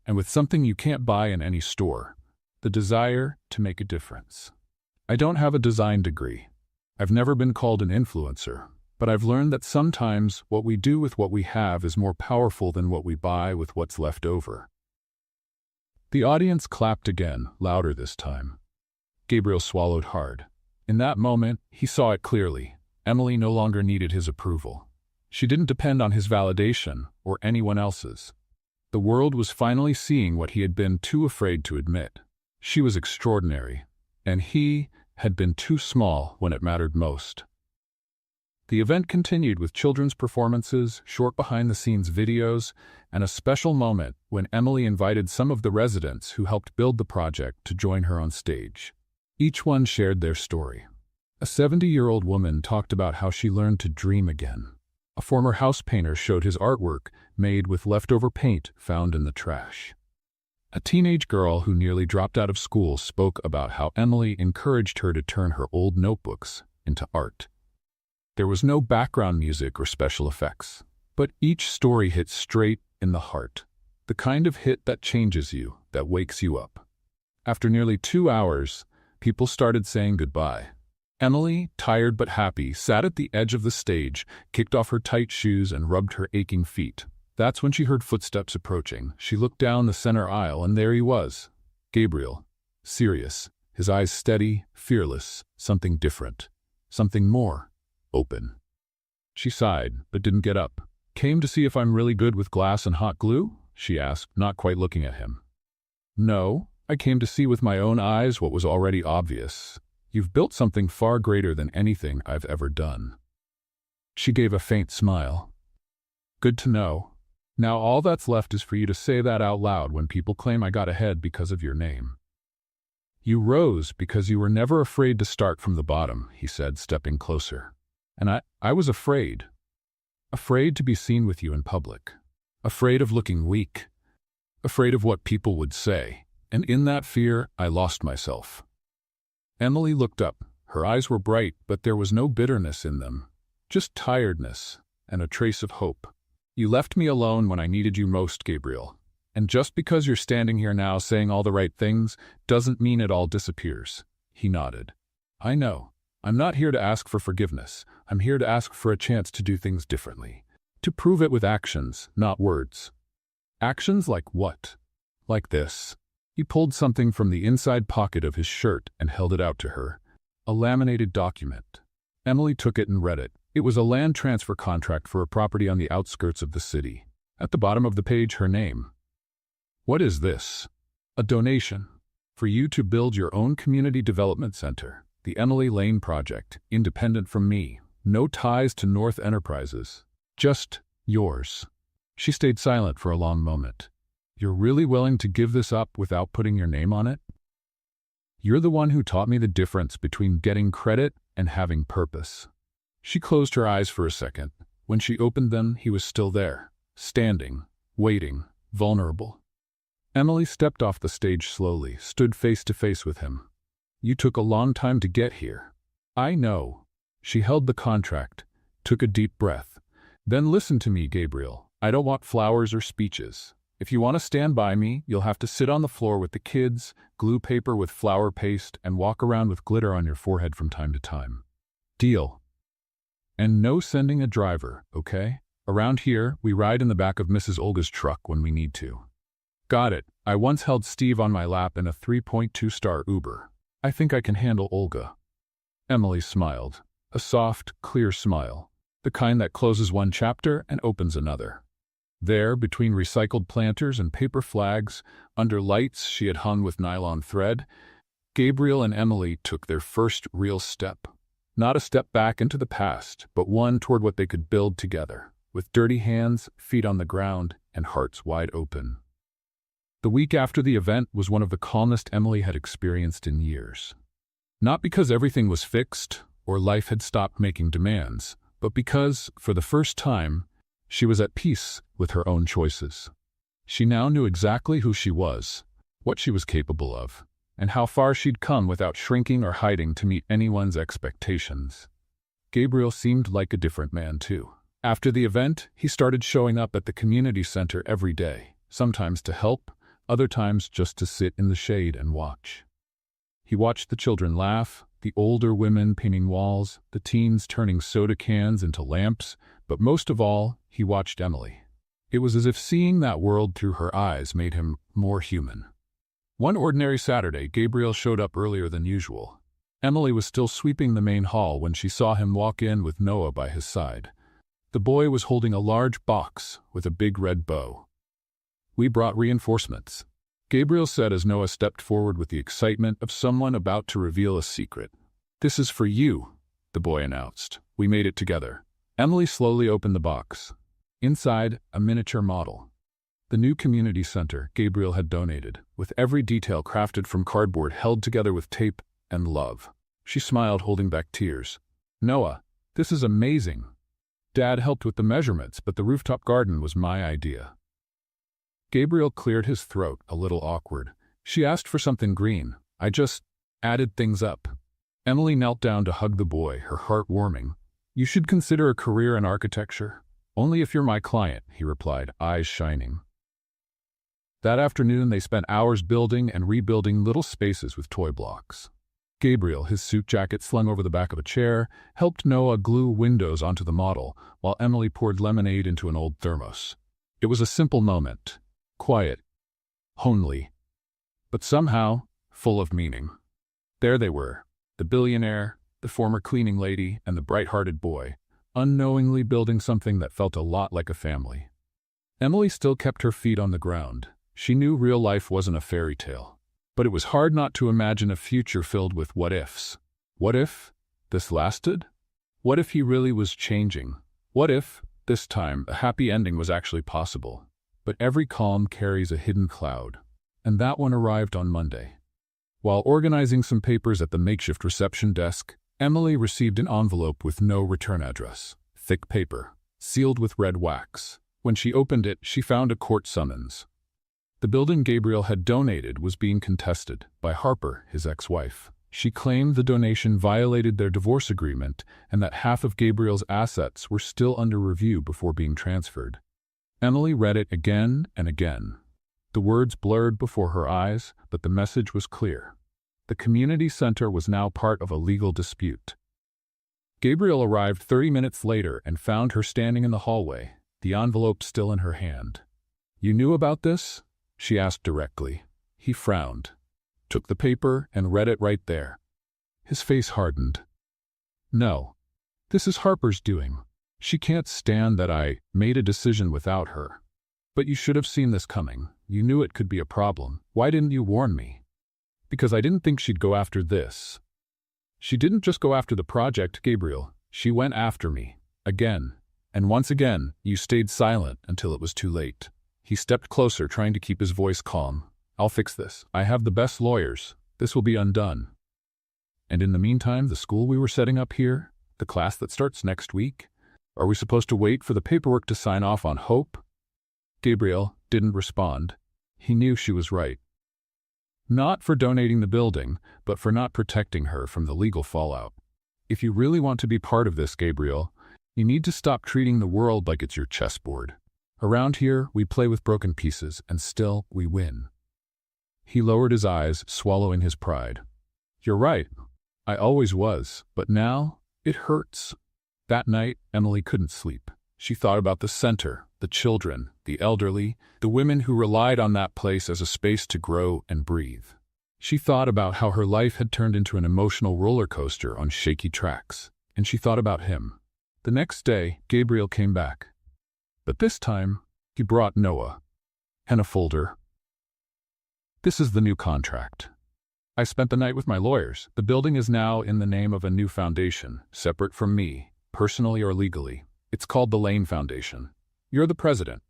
and with something you can't buy in any store, the desire to make a difference. I don't have a design degree. I've never been called an influencer, but I've learned that sometimes what we do with what we have is more powerful than what we buy with what's left over." The audience clapped again, louder this time. Gabriel swallowed hard. In that moment, he saw it clearly. Emily no longer needed his approval. She didn't depend on his validation or anyone else's. The world was finally seeing what he had been too afraid to admit. She was extraordinary, and he had been too small when it mattered most. The event continued with children's performances, short behind-the-scenes videos, and a special moment when Emily invited some of the residents who helped build the project to join her on stage. Each one shared their story. A 70-year-old woman talked about how she learned to dream again. A former house painter showed his artwork made with leftover paint found in the trash. A teenage girl who nearly dropped out of school spoke about how Emily encouraged her to turn her old notebooks into art. There was no background music or special effects, but each story hit straight in the heart. The kind of hit that changes you, that wakes you up. After nearly 2 hours, people started saying goodbye. Emily, tired but happy, sat at the edge of the stage, kicked off her tight shoes and rubbed her aching feet. That's when she heard footsteps approaching. She looked down the center aisle, and there he was. Gabriel. Serious, his eyes steady, fearless, something different. Something more. Open. She sighed, but didn't get up. "Came to see if I'm really good with glass and hot glue?" she asked, not quite looking at him. "No, I came to see with my own eyes what was already obvious. You've built something far greater than anything I've ever done." She gave a faint smile. "Good to know. Now all that's left is for you to say that out loud when people claim I got ahead because of your name." "You rose because you were never afraid to start from the bottom," he said, stepping closer. "And I was afraid. Afraid to be seen with you in public. Afraid of looking weak. Afraid of what people would say. And in that fear, I lost myself." Emily looked up. Her eyes were bright, but there was no bitterness in them. Just tiredness and a trace of hope. "You left me alone when I needed you most, Gabriel. And just because you're standing here now saying all the right things doesn't mean it all disappears." He nodded. "I know. I'm not here to ask for forgiveness. I'm here to ask for a chance to do things differently. To prove it with actions, not words." "Actions like what?" "Like this." He pulled something from the inside pocket of his shirt and held it out to her. A laminated document. Emily took it and read it. It was a land transfer contract for a property on the outskirts of the city. At the bottom of the page, her name. "What is this?" "A donation. For you to build your own community development center. The Emily Lane Project, independent from me. No ties to North Enterprises. Just yours." She stayed silent for a long moment. "You're really willing to give this up without putting your name on it?" "You're the one who taught me the difference between getting credit and having purpose." She closed her eyes for a second. When she opened them, he was still there, standing, waiting, vulnerable. Emily stepped off the stage slowly, stood face to face with him. "You took a long time to get here." "I know." She held the contract, took a deep breath. "Then listen to me, Gabriel. I don't want flowers or speeches. If you want to stand by me, you'll have to sit on the floor with the kids, glue paper with flour paste, and walk around with glitter on your forehead from time to time. Deal? And no sending a driver, okay? Around here, we ride in the back of Mrs. Olga's truck when we need to." "Got it. I once held Steve on my lap in a 3.2-star Uber. I think I can handle Olga." Emily smiled. A soft, clear smile. The kind that closes one chapter and opens another. There, between recycled planters and paper flags, under lights she had hung with nylon thread, Gabriel and Emily took their first real step. Not a step back into the past, but one toward what they could build together, with dirty hands, feet on the ground, and hearts wide open. The week after the event was one of the calmest Emily had experienced in years. Not because everything was fixed or life had stopped making demands, but because, for the first time, she was at peace with her own choices. She now knew exactly who she was, what she was capable of, and how far she'd come without shrinking or hiding to meet anyone's expectations. Gabriel seemed like a different man, too. After the event, he started showing up at the community center every day, sometimes to help, other times just to sit in the shade and watch. He watched the children laugh, the older women painting walls, the teens turning soda cans into lamps, but most of all, he watched Emily. It was as if seeing that world through her eyes made him more human. One ordinary Saturday, Gabriel showed up earlier than usual. Emily was still sweeping the main hall when she saw him walk in with Noah by his side. The boy was holding a large box with a big red bow. "We brought reinforcements," Gabriel said as Noah stepped forward with the excitement of someone about to reveal a secret. "This is for you," the boy announced. We made it together. Emily slowly opened the box. Inside, a miniature model. The new community center Gabriel had donated, with every detail crafted from cardboard held together with tape and love. She smiled, holding back tears. Noah, this is amazing. Dad helped with the measurements, but the rooftop garden was my idea. Gabriel cleared his throat, a little awkward. She asked for something green. I just added things up. Emily knelt down to hug the boy, her heart warming. You should consider a career in architecture. Only if you're my client, he replied, eyes shining. That afternoon, they spent hours building and rebuilding little spaces with toy blocks. Gabriel, his suit jacket slung over the back of a chair, helped Noah glue windows onto the model, while Emily poured lemonade into an old thermos. It was a simple moment. Quiet. Homely. But somehow, full of meaning. There they were, the billionaire, the former cleaning lady, and the bright-hearted boy, unknowingly building something that felt a lot like a family. Emily still kept her feet on the ground. She knew real life wasn't a fairy tale. But it was hard not to imagine a future filled with what-ifs. What if this lasted? What if he really was changing? What if, this time, a happy ending was actually possible? But every calm carries a hidden cloud. And that one arrived on Monday. While organizing some papers at the makeshift reception desk, Emily received an envelope with no return address. Thick paper, sealed with red wax. When she opened it, she found a court summons. The building Gabriel had donated was being contested by Harper, his ex-wife. She claimed the donation violated their divorce agreement and that half of Gabriel's assets were still under review before being transferred. Emily read it again and again. The words blurred before her eyes, but the message was clear. The community center was now part of a legal dispute. Gabriel arrived 30 minutes later and found her standing in the hallway, the envelope still in her hand. You knew about this? She asked directly. He frowned, took the paper, and read it right there. His face hardened. No, this is Harper's doing. She can't stand that I made a decision without her. But you should have seen this coming. You knew it could be a problem. Why didn't you warn me? Because I didn't think she'd go after this. She didn't just go after the project, Gabriel. She went after me. Again. And once again, you stayed silent until it was too late. He stepped closer, trying to keep his voice calm. I'll fix this. I have the best lawyers. This will be undone. And in the meantime, the school we were setting up here, the class that starts next week, are we supposed to wait for the paperwork to sign off on hope? Gabriel didn't respond. He knew she was right. Not for donating the building, but for not protecting her from the legal fallout. If you really want to be part of this, Gabriel, you need to stop treating the world like it's your chessboard. Around here, we play with broken pieces, and still, we win. He lowered his eyes, swallowing his pride. You're right. I always was, but now, it hurts. That night, Emily couldn't sleep. She thought about the center, the children, the elderly, the women who relied on that place as a space to grow and breathe. She thought about how her life had turned into an emotional roller coaster on shaky tracks, and she thought about him. The next day, Gabriel came back. But this time, he brought Noah and a folder. This is the new contract. I spent the night with my lawyers. The building is now in the name of a new foundation, separate from me, personally or legally. It's called the Lane Foundation. You're the president.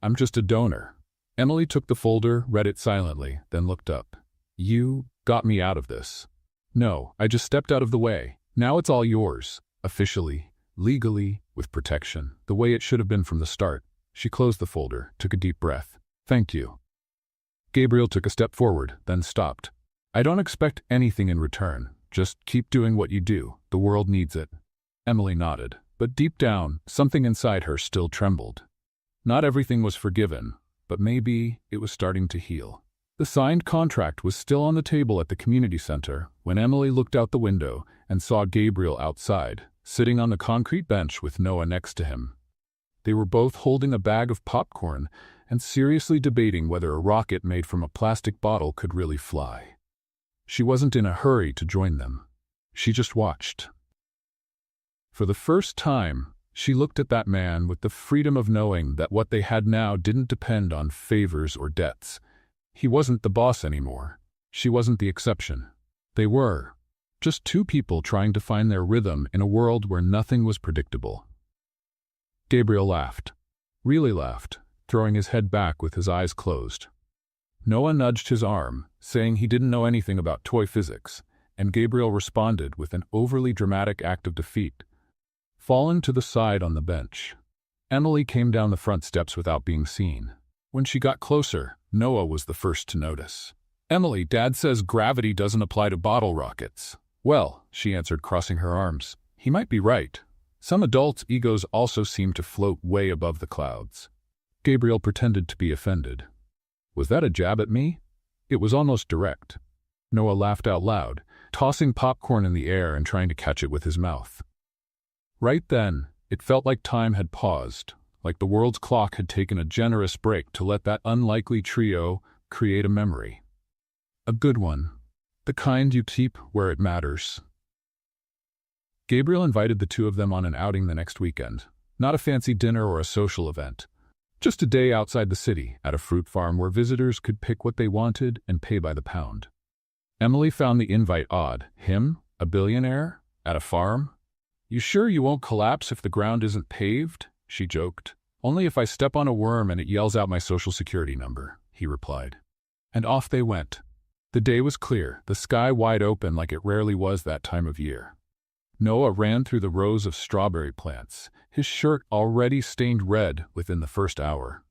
I'm just a donor. Emily took the folder, read it silently, then looked up. You got me out of this. No, I just stepped out of the way. Now it's all yours, officially. Legally, with protection, the way it should have been from the start. She closed the folder, took a deep breath. Thank you. Gabriel took a step forward, then stopped. I don't expect anything in return. Just keep doing what you do. The world needs it. Emily nodded, but deep down, something inside her still trembled. Not everything was forgiven, but maybe it was starting to heal. The signed contract was still on the table at the community center when Emily looked out the window and saw Gabriel outside, sitting on the concrete bench with Noah next to him. They were both holding a bag of popcorn and seriously debating whether a rocket made from a plastic bottle could really fly. She wasn't in a hurry to join them. She just watched. For the first time, she looked at that man with the freedom of knowing that what they had now didn't depend on favors or debts. He wasn't the boss anymore. She wasn't the exception. They were. Just two people trying to find their rhythm in a world where nothing was predictable. Gabriel laughed. Really laughed, throwing his head back with his eyes closed. Noah nudged his arm, saying he didn't know anything about toy physics, and Gabriel responded with an overly dramatic act of defeat, falling to the side on the bench. Emily came down the front steps without being seen. When she got closer, Noah was the first to notice. "Emily, Dad says gravity doesn't apply to bottle rockets." "Well," she answered, crossing her arms, "he might be right. Some adults' egos also seem to float way above the clouds." Gabriel pretended to be offended. "Was that a jab at me?" It was almost direct. Noah laughed out loud, tossing popcorn in the air and trying to catch it with his mouth. Right then, it felt like time had paused, like the world's clock had taken a generous break to let that unlikely trio create a memory. A good one. The kind you keep where it matters. Gabriel invited the two of them on an outing the next weekend. Not a fancy dinner or a social event. Just a day outside the city, at a fruit farm where visitors could pick what they wanted and pay by the pound. Emily found the invite odd. Him? A billionaire? At a farm? "You sure you won't collapse if the ground isn't paved?" she joked. "Only if I step on a worm and it yells out my social security number," he replied. And off they went. The day was clear, the sky wide open like it rarely was that time of year. Noah ran through the rows of strawberry plants, his shirt already stained red within the first hour.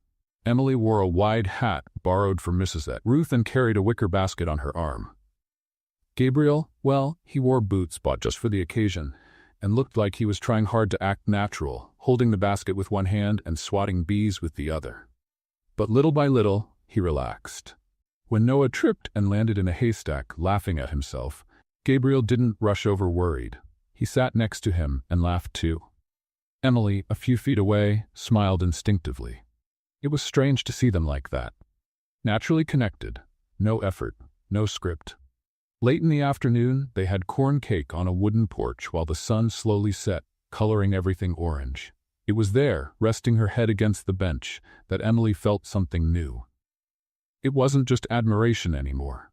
Emily wore a wide hat borrowed from Mrs. Ruth and carried a wicker basket on her arm. Gabriel, well, he wore boots bought just for the occasion, and looked like he was trying hard to act natural, holding the basket with one hand and swatting bees with the other. But little by little, he relaxed. When Noah tripped and landed in a haystack, laughing at himself, Gabriel didn't rush over worried. He sat next to him and laughed too. Emily, a few feet away, smiled instinctively. It was strange to see them like that. Naturally connected. No effort, no script. Late in the afternoon, they had corn cake on a wooden porch while the sun slowly set, coloring everything orange. It was there, resting her head against the bench, that Emily felt something new. It wasn't just admiration anymore.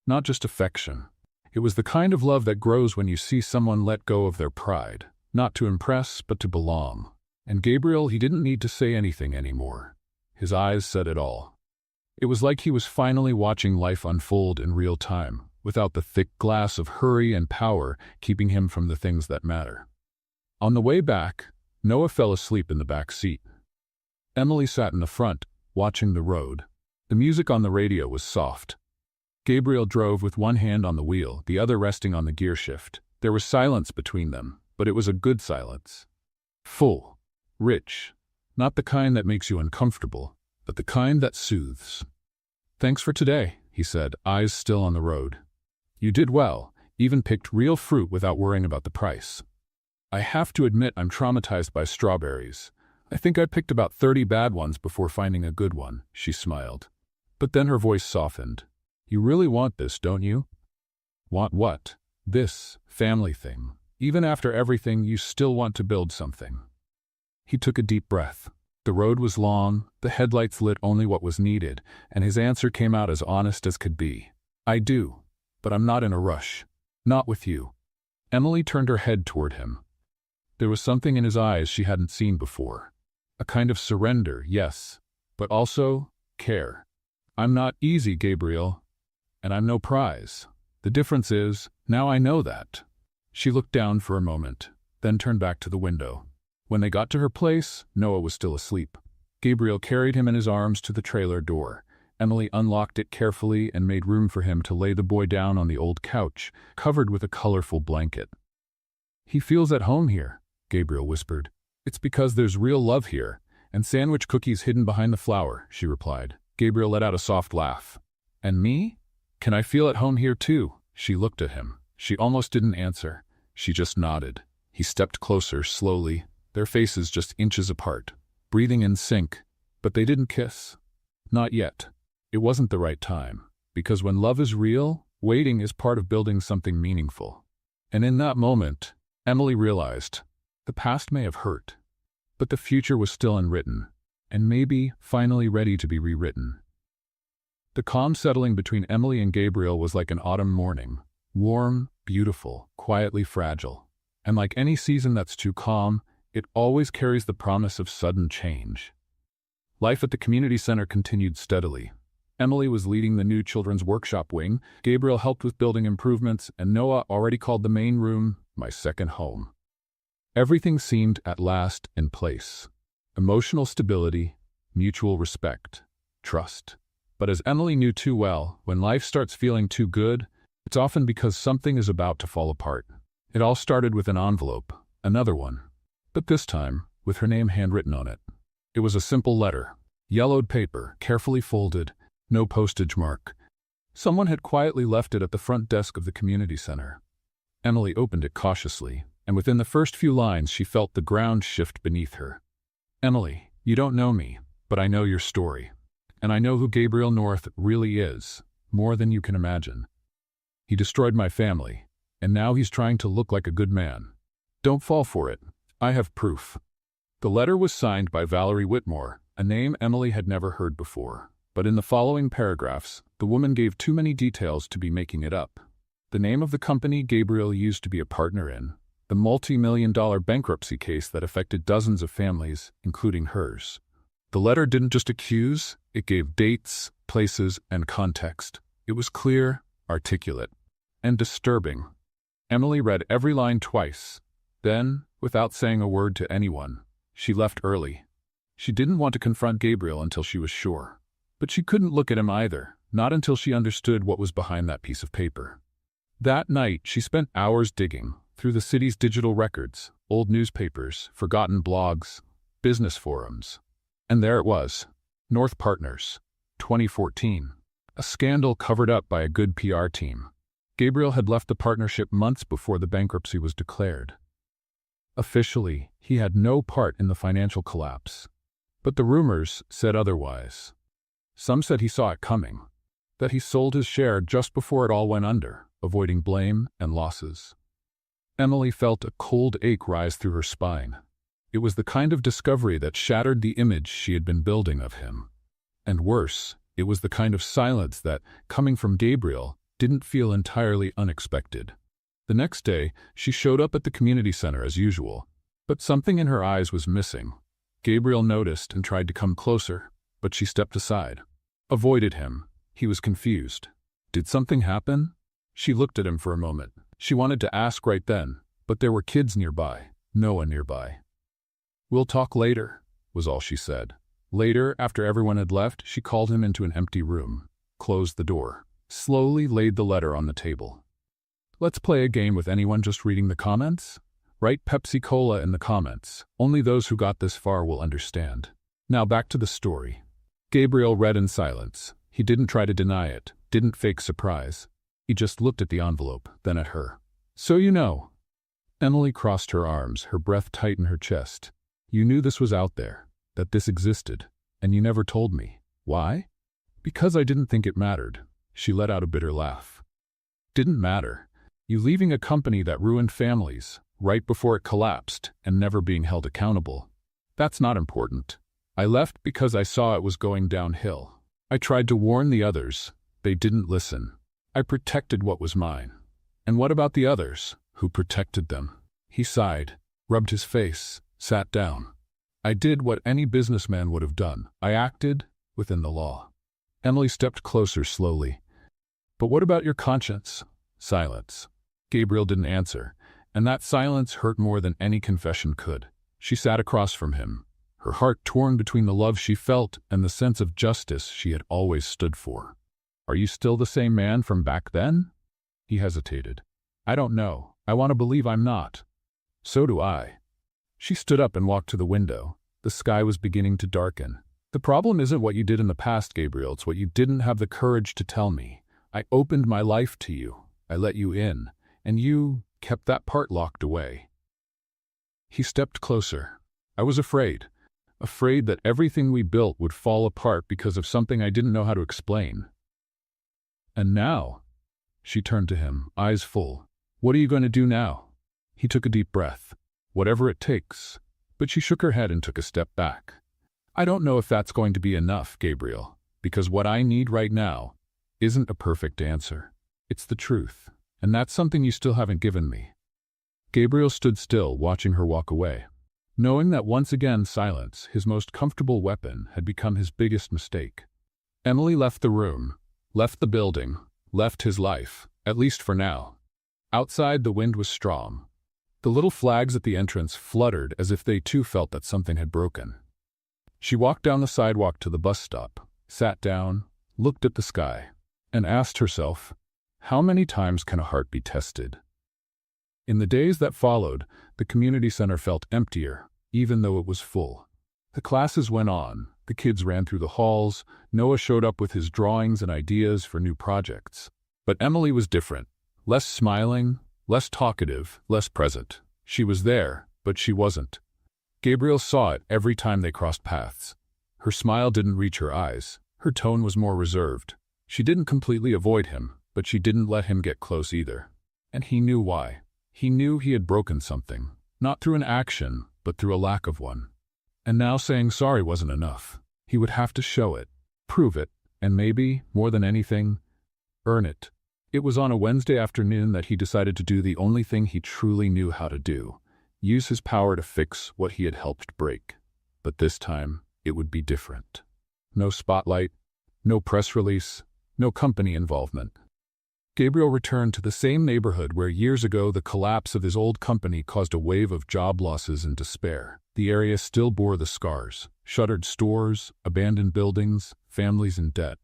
Not just affection. It was the kind of love that grows when you see someone let go of their pride, not to impress, but to belong. And Gabriel, he didn't need to say anything anymore. His eyes said it all. It was like he was finally watching life unfold in real time, without the thick glass of hurry and power keeping him from the things that matter. On the way back, Noah fell asleep in the back seat. Emily sat in the front, watching the road. The music on the radio was soft. Gabriel drove with one hand on the wheel, the other resting on the gear shift. There was silence between them, but it was a good silence. Full. Rich. Not the kind that makes you uncomfortable, but the kind that soothes. "Thanks for today," he said, eyes still on the road. "You did well, even picked real fruit without worrying about the price." "I have to admit I'm traumatized by strawberries. I think I picked about 30 bad ones before finding a good one," she smiled. But then her voice softened. "You really want this, don't you?" "Want what?" "This family thing. Even after everything, you still want to build something." He took a deep breath. The road was long, the headlights lit only what was needed, and his answer came out as honest as could be. "I do, but I'm not in a rush. Not with you." Emily turned her head toward him. There was something in his eyes she hadn't seen before. A kind of surrender, yes, but also care. "I'm not easy, Gabriel, and I'm no prize. The difference is, now I know that." She looked down for a moment, then turned back to the window. When they got to her place, Noah was still asleep. Gabriel carried him in his arms to the trailer door. Emily unlocked it carefully and made room for him to lay the boy down on the old couch, covered with a colorful blanket. "He feels at home here," Gabriel whispered. "It's because there's real love here, and sandwich cookies hidden behind the flour," she replied. Gabriel let out a soft laugh. "And me? Can I feel at home here too?" She looked at him. She almost didn't answer. She just nodded. He stepped closer, slowly, their faces just inches apart, breathing in sync, but they didn't kiss. Not yet. It wasn't the right time, because when love is real, waiting is part of building something meaningful. And in that moment, Emily realized, the past may have hurt, but the future was still unwritten, and maybe finally ready to be rewritten. The calm settling between Emily and Gabriel was like an autumn morning, warm, beautiful, quietly fragile. And like any season that's too calm, it always carries the promise of sudden change. Life at the community center continued steadily. Emily was leading the new children's workshop wing, Gabriel helped with building improvements, and Noah already called the main room my second home. Everything seemed at last in place. Emotional stability, mutual respect, trust. But as Emily knew too well, when life starts feeling too good, it's often because something is about to fall apart. It all started with an envelope, another one, but this time with her name handwritten on it. It was a simple letter, yellowed paper, carefully folded, no postage mark. Someone had quietly left it at the front desk of the community center. Emily opened it cautiously, and within the first few lines she felt the ground shift beneath her. Emily, you don't know me, but I know your story. And I know who Gabriel North really is, more than you can imagine. He destroyed my family, and now he's trying to look like a good man. Don't fall for it. I have proof. The letter was signed by Valerie Whitmore, a name Emily had never heard before. But in the following paragraphs, the woman gave too many details to be making it up. The name of the company Gabriel used to be a partner in, the multi-million-dollar bankruptcy case that affected dozens of families, including hers. The letter didn't just accuse, it gave dates, places, and context. It was clear, articulate, and disturbing. Emily read every line twice. Then, without saying a word to anyone, she left early. She didn't want to confront Gabriel until she was sure. But she couldn't look at him either, not until she understood what was behind that piece of paper. That night, she spent hours digging through the city's digital records, old newspapers, forgotten blogs, business forums. And there it was, North Partners, 2014. A scandal covered up by a good PR team. Gabriel had left the partnership months before the bankruptcy was declared. Officially, he had no part in the financial collapse. But the rumors said otherwise. Some said he saw it coming, that he sold his share just before it all went under, avoiding blame and losses. Emily felt a cold ache rise through her spine. It was the kind of discovery that shattered the image she had been building of him. And worse, it was the kind of silence that, coming from Gabriel, didn't feel entirely unexpected. The next day, she showed up at the community center as usual, but something in her eyes was missing. Gabriel noticed and tried to come closer, but she stepped aside. Avoided him. He was confused. Did something happen? She looked at him for a moment. She wanted to ask right then, but there were kids nearby, Noah nearby. "We'll talk later," was all she said. Later, after everyone had left, she called him into an empty room, closed the door, slowly laid the letter on the table. "Let's play a game with anyone just reading the comments? Write Pepsi Cola in the comments. Only those who got this far will understand. Now back to the story." Gabriel read in silence. He didn't try to deny it, didn't fake surprise. He just looked at the envelope, then at her. "So you know." Emily crossed her arms, her breath tight in her chest. "You knew this was out there, that this existed, and you never told me. Why?" "Because I didn't think it mattered." She let out a bitter laugh. "Didn't matter. You leaving a company that ruined families, right before it collapsed, and never being held accountable. That's not important. I left because I saw it was going downhill. I tried to warn the others. They didn't listen. I protected what was mine. And what about the others? Who protected them?" He sighed, rubbed his face, sat down. "I did what any businessman would have done. I acted within the law." Emily stepped closer slowly. "But what about your conscience?" Silence. Gabriel didn't answer, and that silence hurt more than any confession could. She sat across from him, her heart torn between the love she felt and the sense of justice she had always stood for. "Are you still the same man from back then?" He hesitated. "I don't know. I want to believe I'm not." "So do I." She stood up and walked to the window. The sky was beginning to darken. "The problem isn't what you did in the past, Gabriel. It's what you didn't have the courage to tell me. I opened my life to you. I let you in, and you kept that part locked away." He stepped closer. "I was afraid that everything we built would fall apart because of something I didn't know how to explain. And now," she turned to him, eyes full, "what are you going to do now?" He took a deep breath. "Whatever it takes." But she shook her head and took a step back. "I don't know if that's going to be enough, Gabriel, because what I need right now isn't a perfect answer. It's the truth. And that's something you still haven't given me. Gabriel stood still, watching her walk away, knowing that once again silence, his most comfortable weapon, had become his biggest mistake. Emily left the room, left the building, left his life, at least for now. Outside, the wind was strong. The little flags at the entrance fluttered as if they too felt that something had broken. She walked down the sidewalk to the bus stop, sat down, looked at the sky, and asked herself, how many times can a heart be tested? In the days that followed, the community center felt emptier, even though it was full. The classes went on, the kids ran through the halls, Noah showed up with his drawings and ideas for new projects. But Emily was different, less smiling, less talkative, less present. She was there, but she wasn't. Gabriel saw it every time they crossed paths. Her smile didn't reach her eyes. Her tone was more reserved. She didn't completely avoid him, but she didn't let him get close either. And he knew why. He knew he had broken something, not through an action, but through a lack of one. And now saying sorry wasn't enough. He would have to show it, prove it, and maybe, more than anything, earn it. It was on a Wednesday afternoon that he decided to do the only thing he truly knew how to do, use his power to fix what he had helped break. But this time, it would be different. No spotlight, no press release, no company involvement. Gabriel returned to the same neighborhood where years ago the collapse of his old company caused a wave of job losses and despair. The area still bore the scars: shuttered stores, abandoned buildings, families in debt.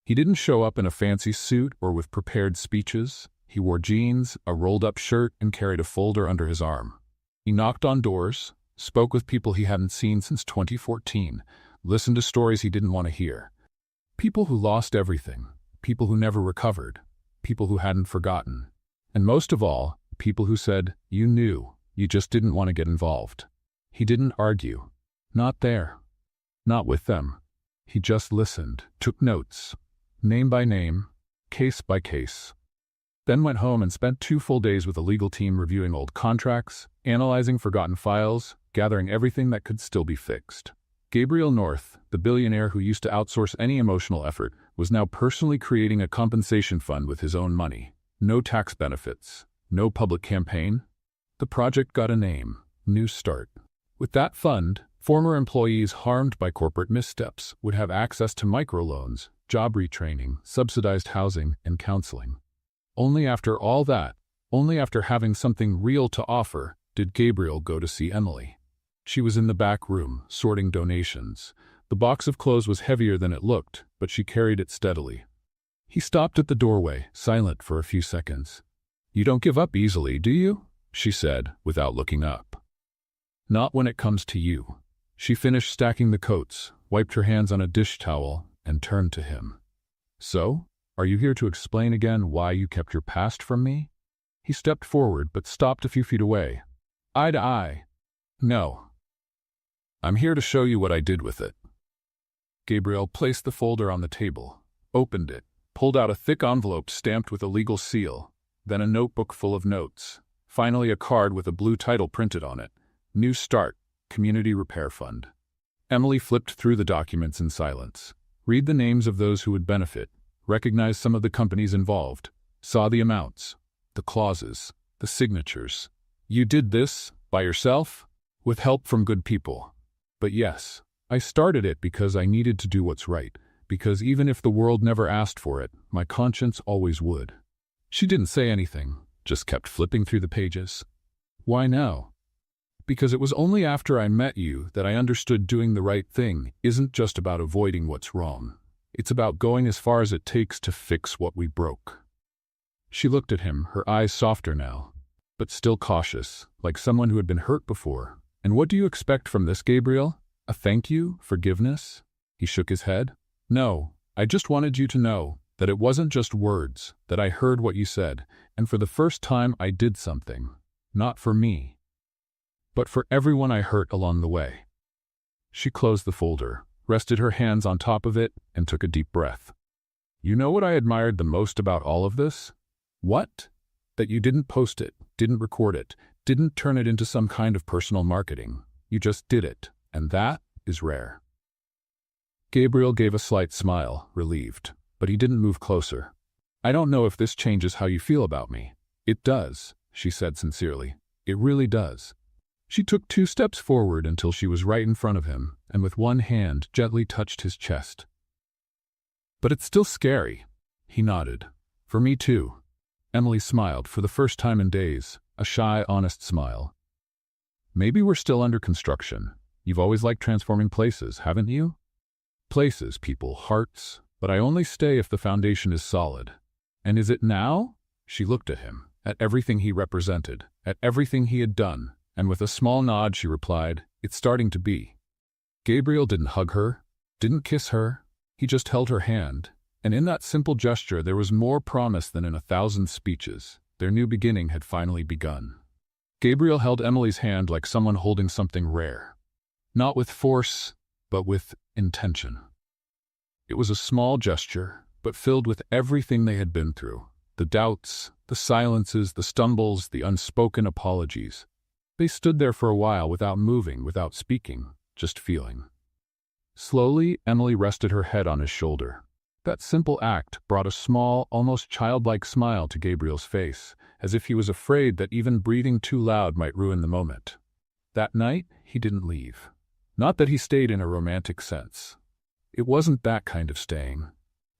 He didn't show up in a fancy suit or with prepared speeches. He wore jeans, a rolled-up shirt, and carried a folder under his arm. He knocked on doors, spoke with people he hadn't seen since 2014, listened to stories he didn't want to hear. People who lost everything, people who never recovered, people who hadn't forgotten. And most of all, people who said, you knew, you just didn't want to get involved. He didn't argue. Not there. Not with them. He just listened, took notes, name by name, case by case. Then went home and spent 2 full days with a legal team reviewing old contracts, analyzing forgotten files, gathering everything that could still be fixed. Gabriel North, the billionaire who used to outsource any emotional effort, was now personally creating a compensation fund with his own money. No tax benefits, no public campaign. The project got a name: New Start. With that fund, former employees harmed by corporate missteps would have access to microloans, job retraining, subsidized housing, and counseling. Only after all that, only after having something real to offer, did Gabriel go to see Emily. She was in the back room, sorting donations. The box of clothes was heavier than it looked, but she carried it steadily. He stopped at the doorway, silent for a few seconds. "You don't give up easily, do you?" she said, without looking up. "Not when it comes to you." She finished stacking the coats, wiped her hands on a dish towel, and turned to him. "So, are you here to explain again why you kept your past from me?" He stepped forward, but stopped a few feet away. Eye to eye. "No. I'm here to show you what I did with it." Gabriel placed the folder on the table, opened it, pulled out a thick envelope stamped with a legal seal, then a notebook full of notes, finally a card with a blue title printed on it: New Start, Community Repair Fund. Emily flipped through the documents in silence, read the names of those who would benefit, recognized some of the companies involved, saw the amounts, the clauses, the signatures. "You did this, by yourself?" "With help from good people. But yes, I started it because I needed to do what's right, because even if the world never asked for it, my conscience always would." She didn't say anything, just kept flipping through the pages. "Why now?" "Because it was only after I met you that I understood doing the right thing isn't just about avoiding what's wrong. It's about going as far as it takes to fix what we broke." She looked at him, her eyes softer now, but still cautious, like someone who had been hurt before. "And what do you expect from this, Gabriel? A thank you? Forgiveness?" He shook his head. "No, I just wanted you to know that it wasn't just words, that I heard what you said, and for the first time I did something. Not for me, but for everyone I hurt along the way." She closed the folder, rested her hands on top of it, and took a deep breath. "You know what I admired the most about all of this?" "What?" "That you didn't post it, didn't record it, didn't turn it into some kind of personal marketing. You just did it, and that is rare." Gabriel gave a slight smile, relieved, but he didn't move closer. I don't know if this changes how you feel about me. It does, she said sincerely. It really does. She took 2 steps forward until she was right in front of him, and with one hand gently touched his chest. But it's still scary. He nodded. For me too. Emily smiled for the first time in days, a shy, honest smile. Maybe we're still under construction. You've always liked transforming places, haven't you? Places, people, hearts, but I only stay if the foundation is solid. And is it now? She looked at him, at everything he represented, at everything he had done, and with a small nod she replied, It's starting to be. Gabriel didn't hug her, didn't kiss her, he just held her hand, and in that simple gesture there was more promise than in 1,000 speeches. Their new beginning had finally begun. Gabriel held Emily's hand like someone holding something rare. Not with force, but with intention. It was a small gesture, but filled with everything they had been through. The doubts, the silences, the stumbles, the unspoken apologies. They stood there for a while without moving, without speaking, just feeling. Slowly, Emily rested her head on his shoulder. That simple act brought a small, almost childlike smile to Gabriel's face, as if he was afraid that even breathing too loud might ruin the moment. That night, he didn't leave. Not that he stayed in a romantic sense. It wasn't that kind of staying.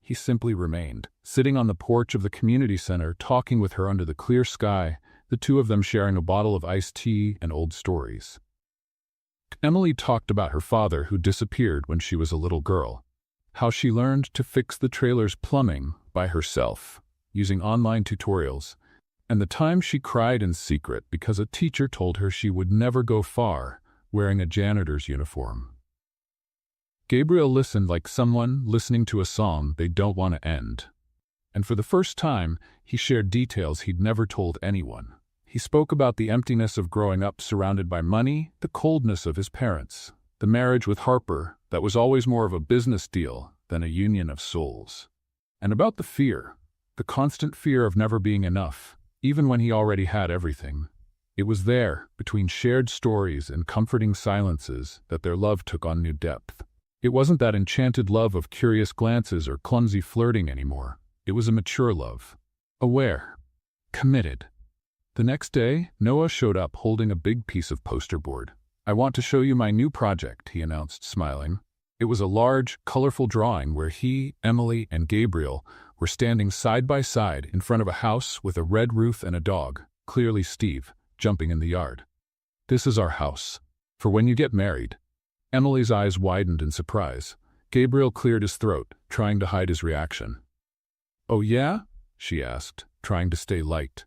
He simply remained, sitting on the porch of the community center, talking with her under the clear sky, the two of them sharing a bottle of iced tea and old stories. Emily talked about her father who disappeared when she was a little girl, how she learned to fix the trailer's plumbing by herself, using online tutorials, and the time she cried in secret because a teacher told her she would never go far wearing a janitor's uniform. Gabriel listened like someone listening to a song they don't want to end. And for the first time, he shared details he'd never told anyone. He spoke about the emptiness of growing up surrounded by money, the coldness of his parents, the marriage with Harper that was always more of a business deal than a union of souls. And about the fear, the constant fear of never being enough, even when he already had everything. It was there, between shared stories and comforting silences, that their love took on new depth. It wasn't that enchanted love of curious glances or clumsy flirting anymore. It was a mature love. Aware. Committed. The next day, Noah showed up holding a big piece of poster board. I want to show you my new project, he announced, smiling. It was a large, colorful drawing where he, Emily, and Gabriel were standing side by side in front of a house with a red roof and a dog, clearly Steve, jumping in the yard. This is our house. For when you get married. Emily's eyes widened in surprise. Gabriel cleared his throat, trying to hide his reaction. Oh yeah? She asked, trying to stay light.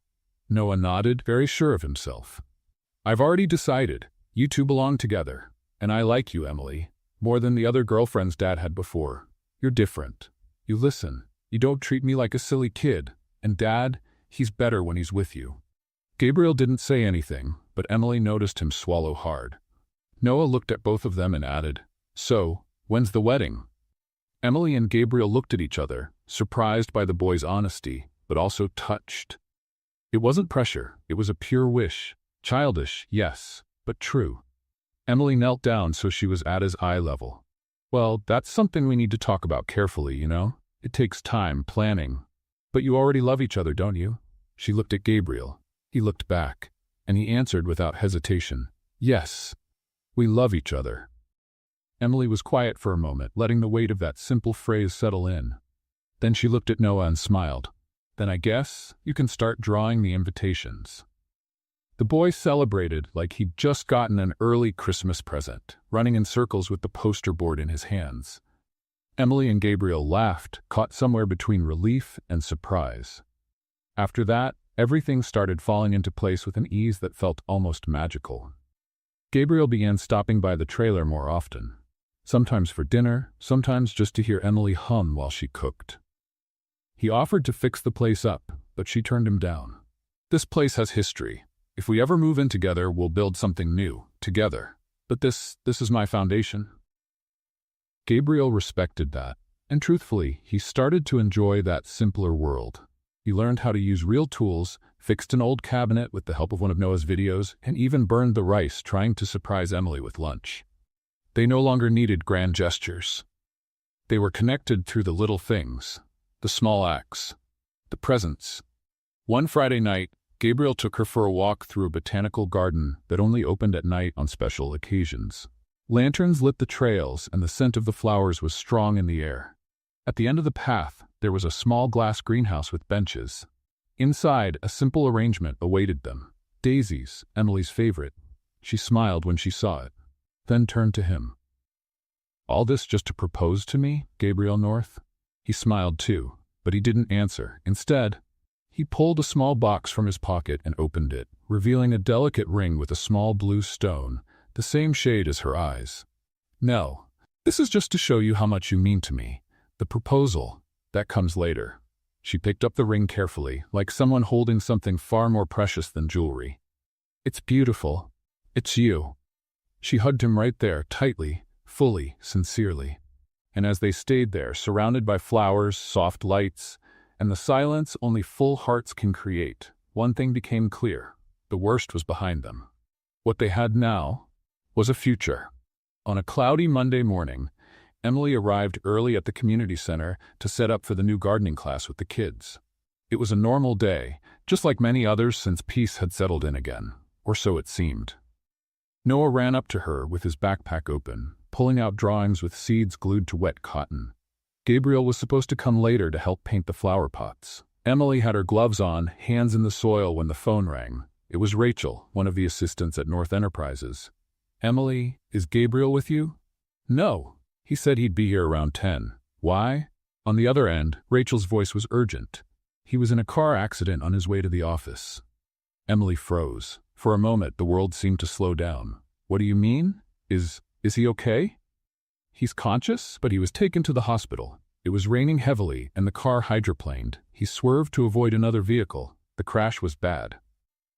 Noah nodded, very sure of himself. I've already decided. You two belong together. And I like you, Emily, more than the other girlfriends Dad had before. You're different. You listen. You don't treat me like a silly kid. And Dad, he's better when he's with you. Gabriel didn't say anything, but Emily noticed him swallow hard. Noah looked at both of them and added, So, when's the wedding? Emily and Gabriel looked at each other, surprised by the boy's honesty, but also touched. It wasn't pressure, it was a pure wish. Childish, yes, but true. Emily knelt down so she was at his eye level. Well, that's something we need to talk about carefully, you know? It takes time, planning. But you already love each other, don't you? She looked at Gabriel. He looked back, and he answered without hesitation. Yes, we love each other. Emily was quiet for a moment, letting the weight of that simple phrase settle in. Then she looked at Noah and smiled. Then I guess you can start drawing the invitations. The boy celebrated like he'd just gotten an early Christmas present, running in circles with the poster board in his hands. Emily and Gabriel laughed, caught somewhere between relief and surprise. After that, everything started falling into place with an ease that felt almost magical. Gabriel began stopping by the trailer more often, sometimes for dinner, sometimes just to hear Emily hum while she cooked. He offered to fix the place up, but she turned him down. This place has history. If we ever move in together, we'll build something new, together. But this is my foundation. Gabriel respected that, and truthfully, he started to enjoy that simpler world. He learned how to use real tools, fixed an old cabinet with the help of one of Noah's videos, and even burned the rice trying to surprise Emily with lunch. They no longer needed grand gestures. They were connected through the little things, the small acts. The presents. One Friday night, Gabriel took her for a walk through a botanical garden that only opened at night on special occasions. Lanterns lit the trails, and the scent of the flowers was strong in the air. At the end of the path, there was a small glass greenhouse with benches. Inside, a simple arrangement awaited them. Daisies, Emily's favorite. She smiled when she saw it, then turned to him. "All this just to propose to me, Gabriel North?" He smiled too, but he didn't answer. Instead, he pulled a small box from his pocket and opened it, revealing a delicate ring with a small blue stone, the same shade as her eyes. "No, this is just to show you how much you mean to me. The proposal, that comes later." She picked up the ring carefully, like someone holding something far more precious than jewelry. "It's beautiful. It's you." She hugged him right there, tightly, fully, sincerely. And as they stayed there, surrounded by flowers, soft lights, and the silence only full hearts can create, one thing became clear. The worst was behind them. What they had now was a future. On a cloudy Monday morning, Emily arrived early at the community center to set up for the new gardening class with the kids. It was a normal day, just like many others since peace had settled in again, or so it seemed. Noah ran up to her with his backpack open, pulling out drawings with seeds glued to wet cotton. Gabriel was supposed to come later to help paint the flower pots. Emily had her gloves on, hands in the soil when the phone rang. It was Rachel, one of the assistants at North Enterprises. "Emily, is Gabriel with you?" "No. He said he'd be here around 10. Why?" On the other end, Rachel's voice was urgent. "He was in a car accident on his way to the office." Emily froze. For a moment, the world seemed to slow down. "What do you mean? Is he okay?" "He's conscious, but he was taken to the hospital. It was raining heavily, and the car hydroplaned. He swerved to avoid another vehicle. The crash was bad."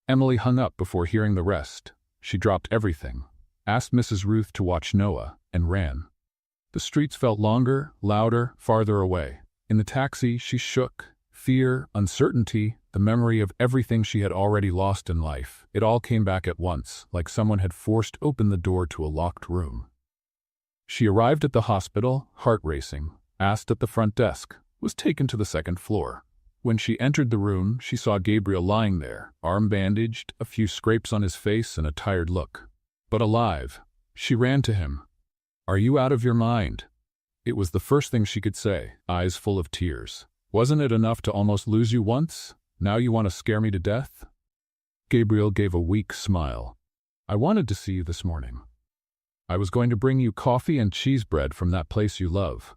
Emily hung up before hearing the rest. She dropped everything, asked Mrs. Ruth to watch Noah, and ran. The streets felt longer, louder, farther away. In the taxi, she shook. Fear, uncertainty, the memory of everything she had already lost in life. It all came back at once, like someone had forced open the door to a locked room. She arrived at the hospital, heart racing, asked at the front desk, was taken to the second floor. When she entered the room, she saw Gabriel lying there, arm bandaged, a few scrapes on his face and a tired look. But alive. She ran to him. "Are you out of your mind?" It was the first thing she could say, eyes full of tears. "Wasn't it enough to almost lose you once? Now you want to scare me to death?" Gabriel gave a weak smile. "I wanted to see you this morning. I was going to bring you coffee and cheese bread from that place you love.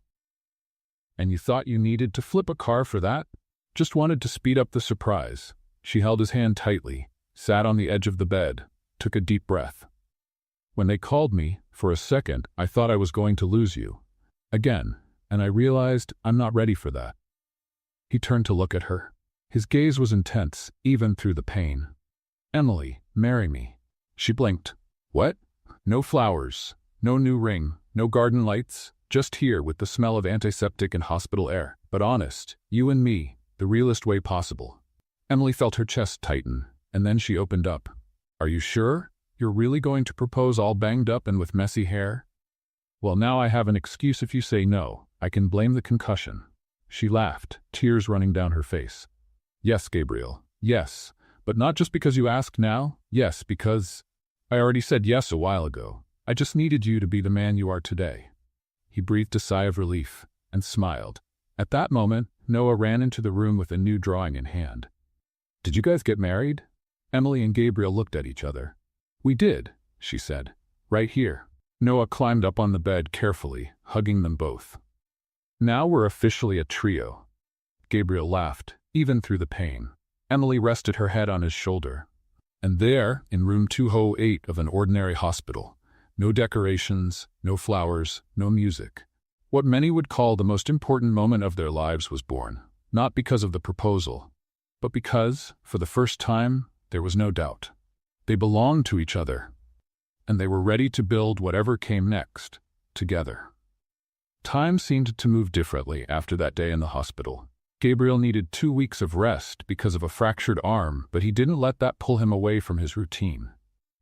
And you thought you needed to flip a car for that? Just wanted to speed up the surprise." She held his hand tightly, sat on the edge of the bed, took a deep breath. "When they called me, for a second, I thought I was going to lose you. Again, and I realized I'm not ready for that." He turned to look at her. His gaze was intense, even through the pain. "Emily, marry me." She blinked. "What? No flowers, no new ring, no garden lights, just here with the smell of antiseptic and hospital air. But honest, you and me, the realest way possible." Emily felt her chest tighten, and then she opened up. "Are you sure? You're really going to propose all banged up and with messy hair?" "Well, now I have an excuse if you say no. I can blame the concussion." She laughed, tears running down her face. "Yes, Gabriel, yes. But not just because you asked now. Yes, because I already said yes a while ago. I just needed you to be the man you are today." He breathed a sigh of relief and smiled. At that moment, Noah ran into the room with a new drawing in hand. "Did you guys get married?" Emily and Gabriel looked at each other. "We did," she said. "Right here." Noah climbed up on the bed carefully, hugging them both. "Now we're officially a trio." Gabriel laughed, even through the pain. Emily rested her head on his shoulder. And there, in room 208 of an ordinary hospital, no decorations, no flowers, no music. What many would call the most important moment of their lives was born, not because of the proposal, but because, for the first time, there was no doubt. They belonged to each other, and they were ready to build whatever came next, together. Time seemed to move differently after that day in the hospital. Gabriel needed 2 weeks of rest because of a fractured arm, but he didn't let that pull him away from his routine.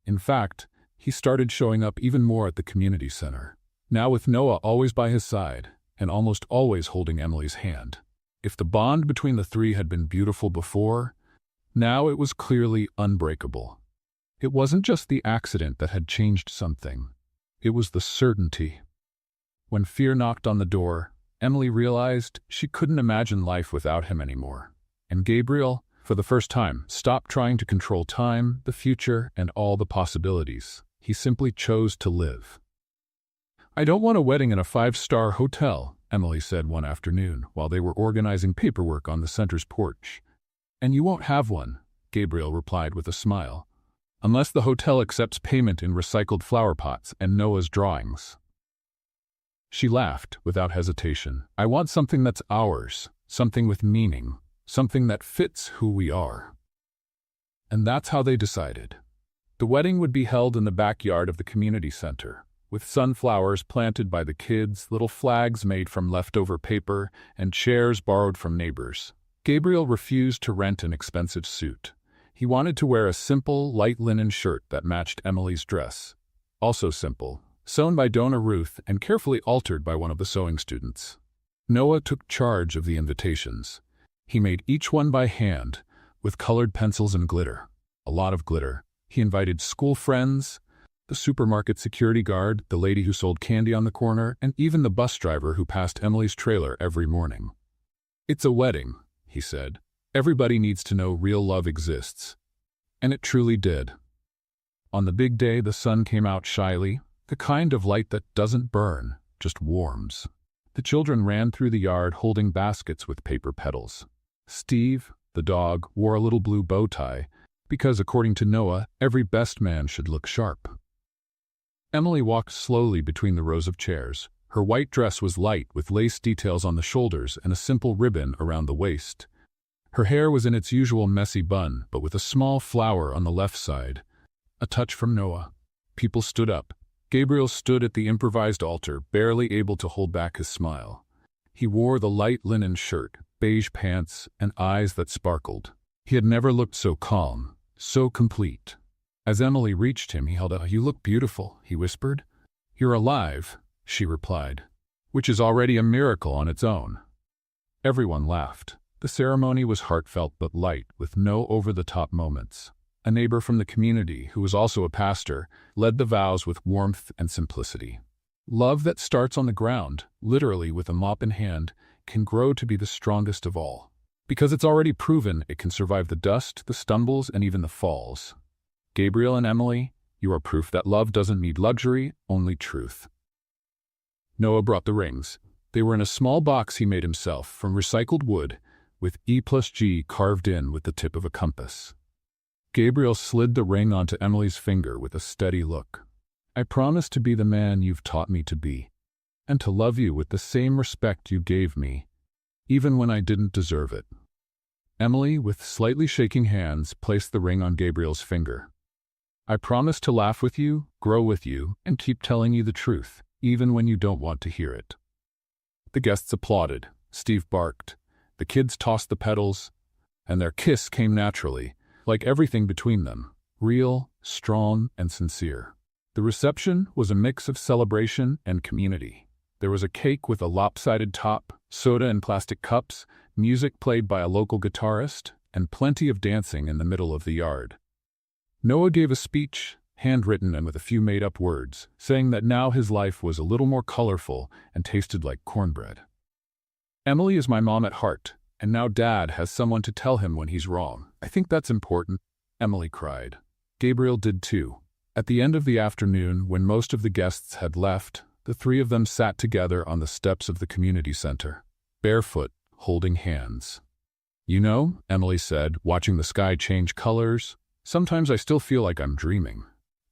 In fact, he started showing up even more at the community center, now with Noah always by his side, and almost always holding Emily's hand. If the bond between the three had been beautiful before, now it was clearly unbreakable. It wasn't just the accident that had changed something. It was the certainty. When fear knocked on the door, Emily realized she couldn't imagine life without him anymore. And Gabriel, for the first time, stopped trying to control time, the future, and all the possibilities. He simply chose to live. "I don't want a wedding in a 5-star hotel," Emily said one afternoon while they were organizing paperwork on the center's porch. "And you won't have one," Gabriel replied with a smile, "unless the hotel accepts payment in recycled flower pots and Noah's drawings." She laughed without hesitation. "I want something that's ours, something with meaning, something that fits who we are." And that's how they decided. The wedding would be held in the backyard of the community center, with sunflowers planted by the kids, little flags made from leftover paper, and chairs borrowed from neighbors. Gabriel refused to rent an expensive suit. He wanted to wear a simple, light linen shirt that matched Emily's dress. Also simple, sewn by Donna Ruth and carefully altered by one of the sewing students. Noah took charge of the invitations. He made each one by hand, with colored pencils and glitter. A lot of glitter. He invited school friends, the supermarket security guard, the lady who sold candy on the corner, and even the bus driver who passed Emily's trailer every morning. "It's a wedding," he said. "Everybody needs to know real love exists." And it truly did. On the big day, the sun came out shyly, the kind of light that doesn't burn, just warms. The children ran through the yard holding baskets with paper petals. Steve, the dog, wore a little blue bow tie, because according to Noah, every best man should look sharp. Emily walked slowly between the rows of chairs. Her white dress was light with lace details on the shoulders and a simple ribbon around the waist. Her hair was in its usual messy bun, but with a small flower on the left side. A touch from Noah. People stood up. Gabriel stood at the improvised altar, barely able to hold back his smile. He wore the light linen shirt, beige pants, and eyes that sparkled. He had never looked so calm, so complete. As Emily reached him, he held out. "You look beautiful," he whispered. "You're alive," she replied, which is already a miracle on its own. Everyone laughed. The ceremony was heartfelt but light, with no over-the-top moments. A neighbor from the community, who was also a pastor, led the vows with warmth and simplicity. Love that starts on the ground, literally with a mop in hand, can grow to be the strongest of all. Because it's already proven it can survive the dust, the stumbles, and even the falls. Gabriel and Emily, you are proof that love doesn't need luxury, only truth. Noah brought the rings. They were in a small box he made himself from recycled wood, with E+G carved in with the tip of a compass. Gabriel slid the ring onto Emily's finger with a steady look. "I promise to be the man you've taught me to be, and to love you with the same respect you gave me, even when I didn't deserve it." Emily, with slightly shaking hands, placed the ring on Gabriel's finger. "I promise to laugh with you, grow with you, and keep telling you the truth, even when you don't want to hear it." The guests applauded. Steve barked. The kids tossed the petals, and their kiss came naturally, like everything between them, real, strong, and sincere. The reception was a mix of celebration and community. There was a cake with a lopsided top, soda in plastic cups, music played by a local guitarist, and plenty of dancing in the middle of the yard. Noah gave a speech, handwritten and with a few made-up words, saying that now his life was a little more colorful and tasted like cornbread. "Emily is my mom at heart, and now Dad has someone to tell him when he's wrong. I think that's important," Emily cried. Gabriel did too. At the end of the afternoon, when most of the guests had left, the three of them sat together on the steps of the community center, barefoot, holding hands. "You know," Emily said, watching the sky change colors, "sometimes I still feel like I'm dreaming."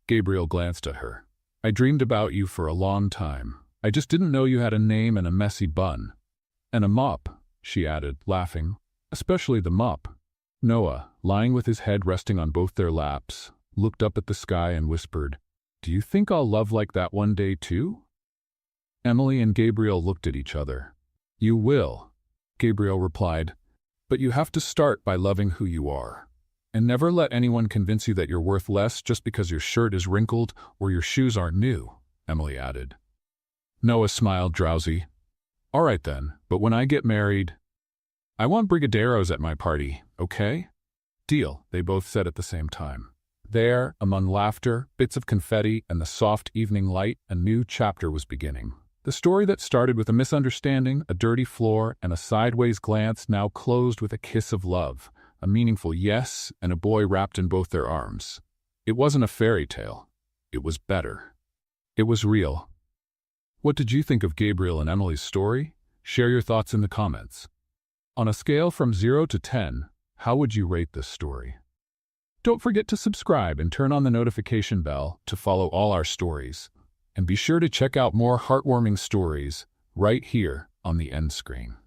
Gabriel glanced at her. "I dreamed about you for a long time. I just didn't know you had a name and a messy bun. And a mop," she added, laughing. "Especially the mop." Noah, lying with his head resting on both their laps, looked up at the sky and whispered, "Do you think I'll love like that one day too?" Emily and Gabriel looked at each other. "You will," Gabriel replied, "but you have to start by loving who you are. And never let anyone convince you that you're worth less just because your shirt is wrinkled or your shoes aren't new," Emily added. Noah smiled drowsy. "All right then, but when I get married..." I want brigadeiros at my party, okay? Deal, they both said at the same time. There, among laughter, bits of confetti, and the soft evening light, a new chapter was beginning. The story that started with a misunderstanding, a dirty floor, and a sideways glance now closed with a kiss of love, a meaningful yes, and a boy wrapped in both their arms. It wasn't a fairy tale. It was better. It was real. What did you think of Gabriel and Emily's story? Share your thoughts in the comments. On a scale from 0 to 10, how would you rate this story? Don't forget to subscribe and turn on the notification bell to follow all our stories. And be sure to check out more heartwarming stories right here on the end screen.